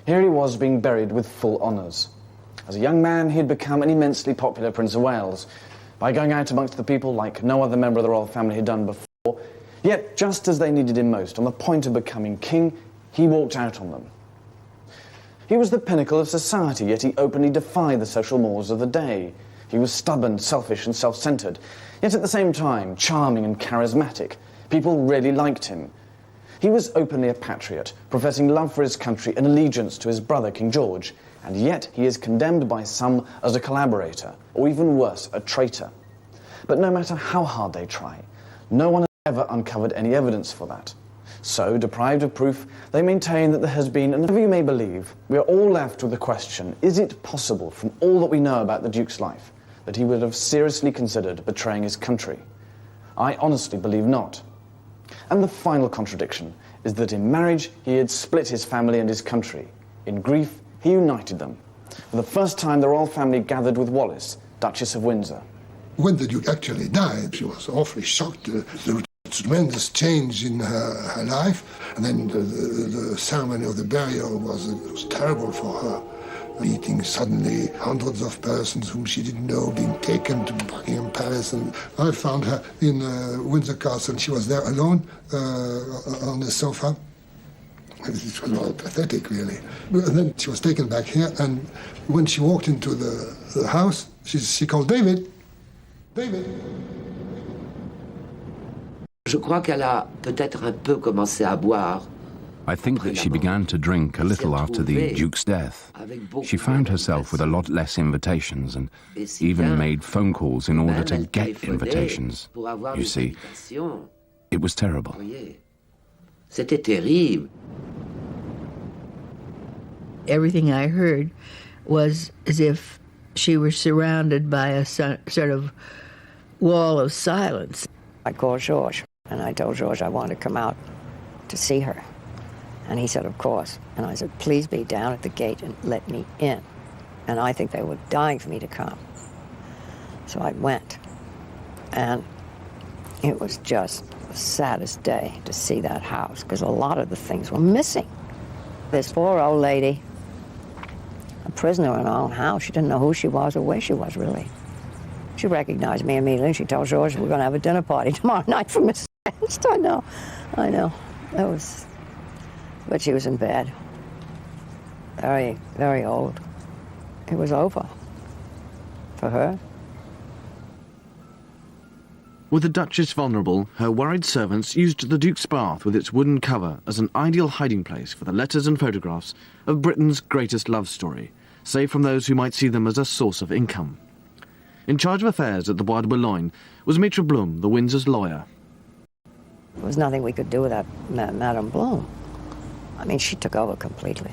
here he was being buried with full honours. As a young man, he had become an immensely popular Prince of Wales, by going out amongst the people like no other member of the royal family had done before. Yet, just as they needed him most, on the point of becoming king, he walked out on them. He was the pinnacle of society, yet he openly defied the social mores of the day. He was stubborn, selfish and self-centred, yet at the same time charming and charismatic. People really liked him. He was openly a patriot, professing love for his country and allegiance to his brother, King George, and yet he is condemned by some as a collaborator, or even worse, a traitor. But no matter how hard they try, no one has ever uncovered any evidence for that. So, deprived of proof, they maintain that there has been, and whatever you may believe, we are all left with the question, is it possible, from all that we know about the Duke's life, that he would have seriously considered betraying his country. I honestly believe not. And the final contradiction is that in marriage he had split his family and his country. In grief, he united them. For the first time, the royal family gathered with Wallis, Duchess of Windsor. When the Duke actually died, she was awfully shocked. There was a tremendous change in her life. And then the ceremony of the burial was terrible for her. Meeting suddenly hundreds of persons whom she didn't know being taken to Buckingham Palace. And I found her in Windsor Castle. She was there alone on the sofa. It was rather pathetic, really. And then she was taken back here, and when she walked into the house, she called David. David. Je crois qu'elle a peut-être un peu commencé à boire. I think that she began to drink a little after the Duke's death. She found herself with a lot less invitations and even made phone calls in order to get invitations. You see, it was terrible. C'était terrible. Everything I heard was as if she was surrounded by a sort of wall of silence. I called George, and I told George I wanted to come out to see her. And he said, of course. And I said, please be down at the gate and let me in. And I think they were dying for me to come. So I went. And it was just the saddest day to see that house, because a lot of the things were missing. This poor old lady, a prisoner in her own house, she didn't know who she was or where she was, really. She recognized me immediately, and she told George we're going to have a dinner party tomorrow night for Mrs. Ernst. I know. That was... But she was in bed. Very, very old. It was over. For her. With the Duchess vulnerable, her worried servants used the Duke's bath with its wooden cover as an ideal hiding place for the letters and photographs of Britain's greatest love story, save from those who might see them as a source of income. In charge of affairs at the Bois de Boulogne was Maitre Blum, the Windsors lawyer. There was nothing we could do without Madame Blum. I mean, she took over completely.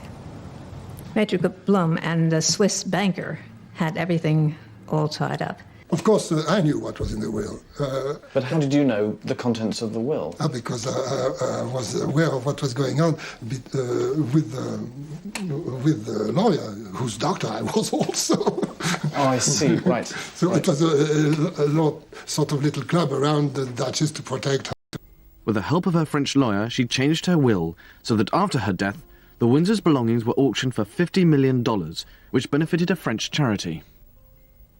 Maitre Blum and the Swiss banker had everything all tied up. Of course, I knew what was in the will. But how did you know the contents of the will? Because I was aware of what was going on with the lawyer, whose doctor I was also. Oh, I see, right. So right. It was a sort of little club around the Duchess to protect her. With the help of her French lawyer, she changed her will so that after her death, the Windsors' belongings were auctioned for $50 million, which benefited a French charity.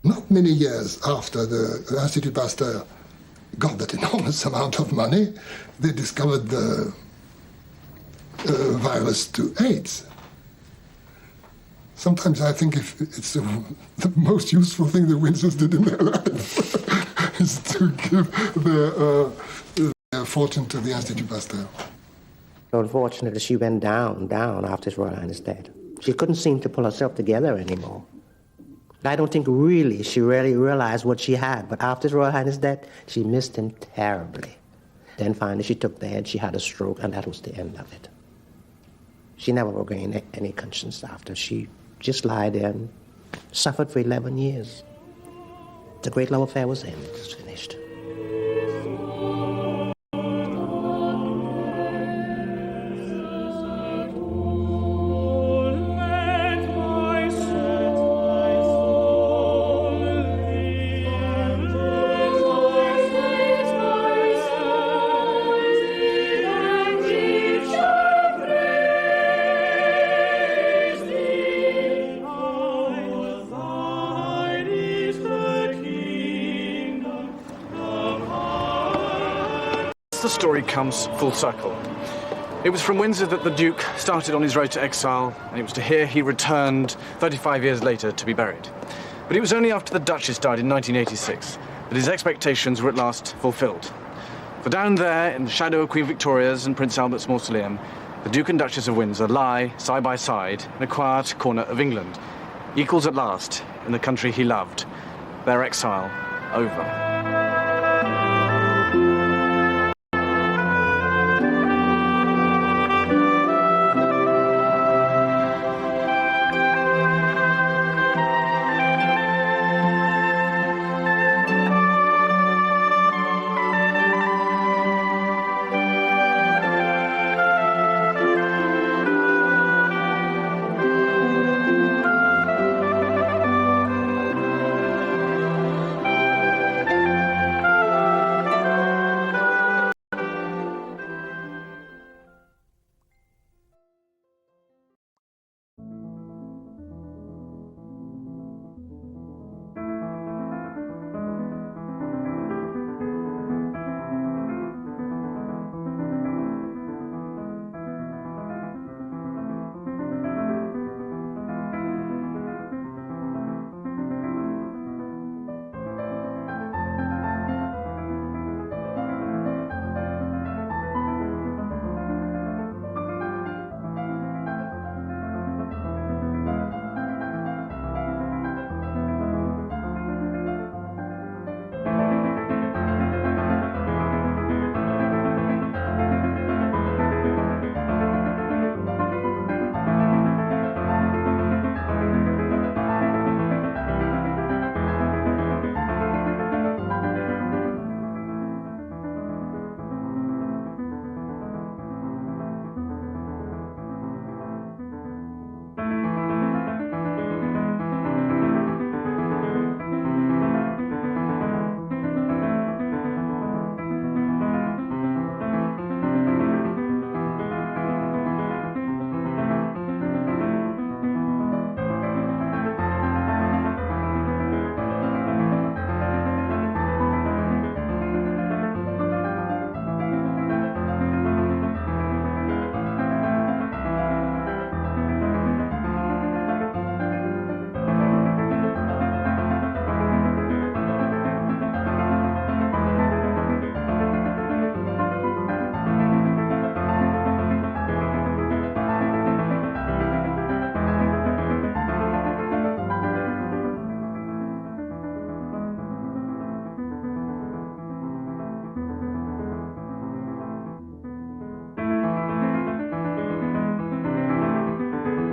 Not many years after the Institut Pasteur got that enormous amount of money, they discovered the virus to AIDS. Sometimes I think if it's the most useful thing the Windsors did in their life is to give their fortune to the Institut Pasteur. Unfortunately, she went down after His Royal Highness' death. She couldn't seem to pull herself together anymore. I don't think she really realized what she had, but after His Royal Highness' death, she missed him terribly. Then finally she took the head, she had a stroke, and that was the end of it. She never regained any conscience after. She just lied there and suffered for 11 years. The great love affair was ended, it was finished. The story comes full circle. It was from Windsor that the Duke started on his road to exile, and it was to here he returned 35 years later to be buried. But it was only after the Duchess died in 1986 that his expectations were at last fulfilled. For down there, in the shadow of Queen Victoria's and Prince Albert's mausoleum, the Duke and Duchess of Windsor lie side by side in a quiet corner of England, equals at last in the country he loved, their exile over.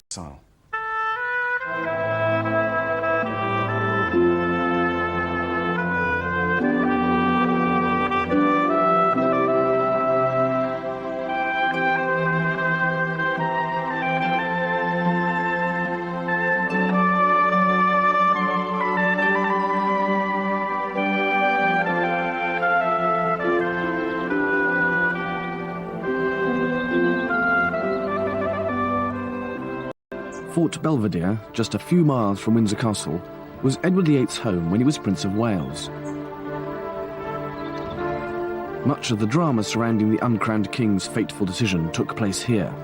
exile. Fort Belvedere, just a few miles from Windsor Castle, was Edward VIII's home when he was Prince of Wales. Much of the drama surrounding the uncrowned king's fateful decision took place here.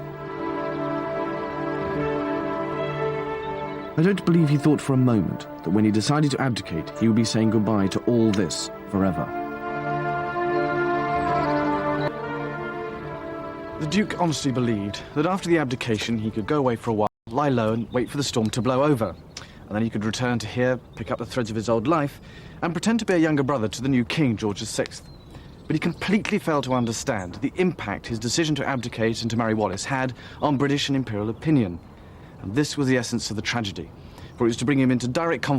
I don't believe he thought for a moment that when he decided to abdicate, he would be saying goodbye to all this forever. The Duke honestly believed that after the abdication he could go away for a while, lie low and wait for the storm to blow over. And then he could return to here, pick up the threads of his old life, and pretend to be a younger brother to the new King, George VI. But he completely failed to understand the impact his decision to abdicate and to marry Wallis had on British and imperial opinion. And this was the essence of the tragedy, for it was to bring him into direct conflict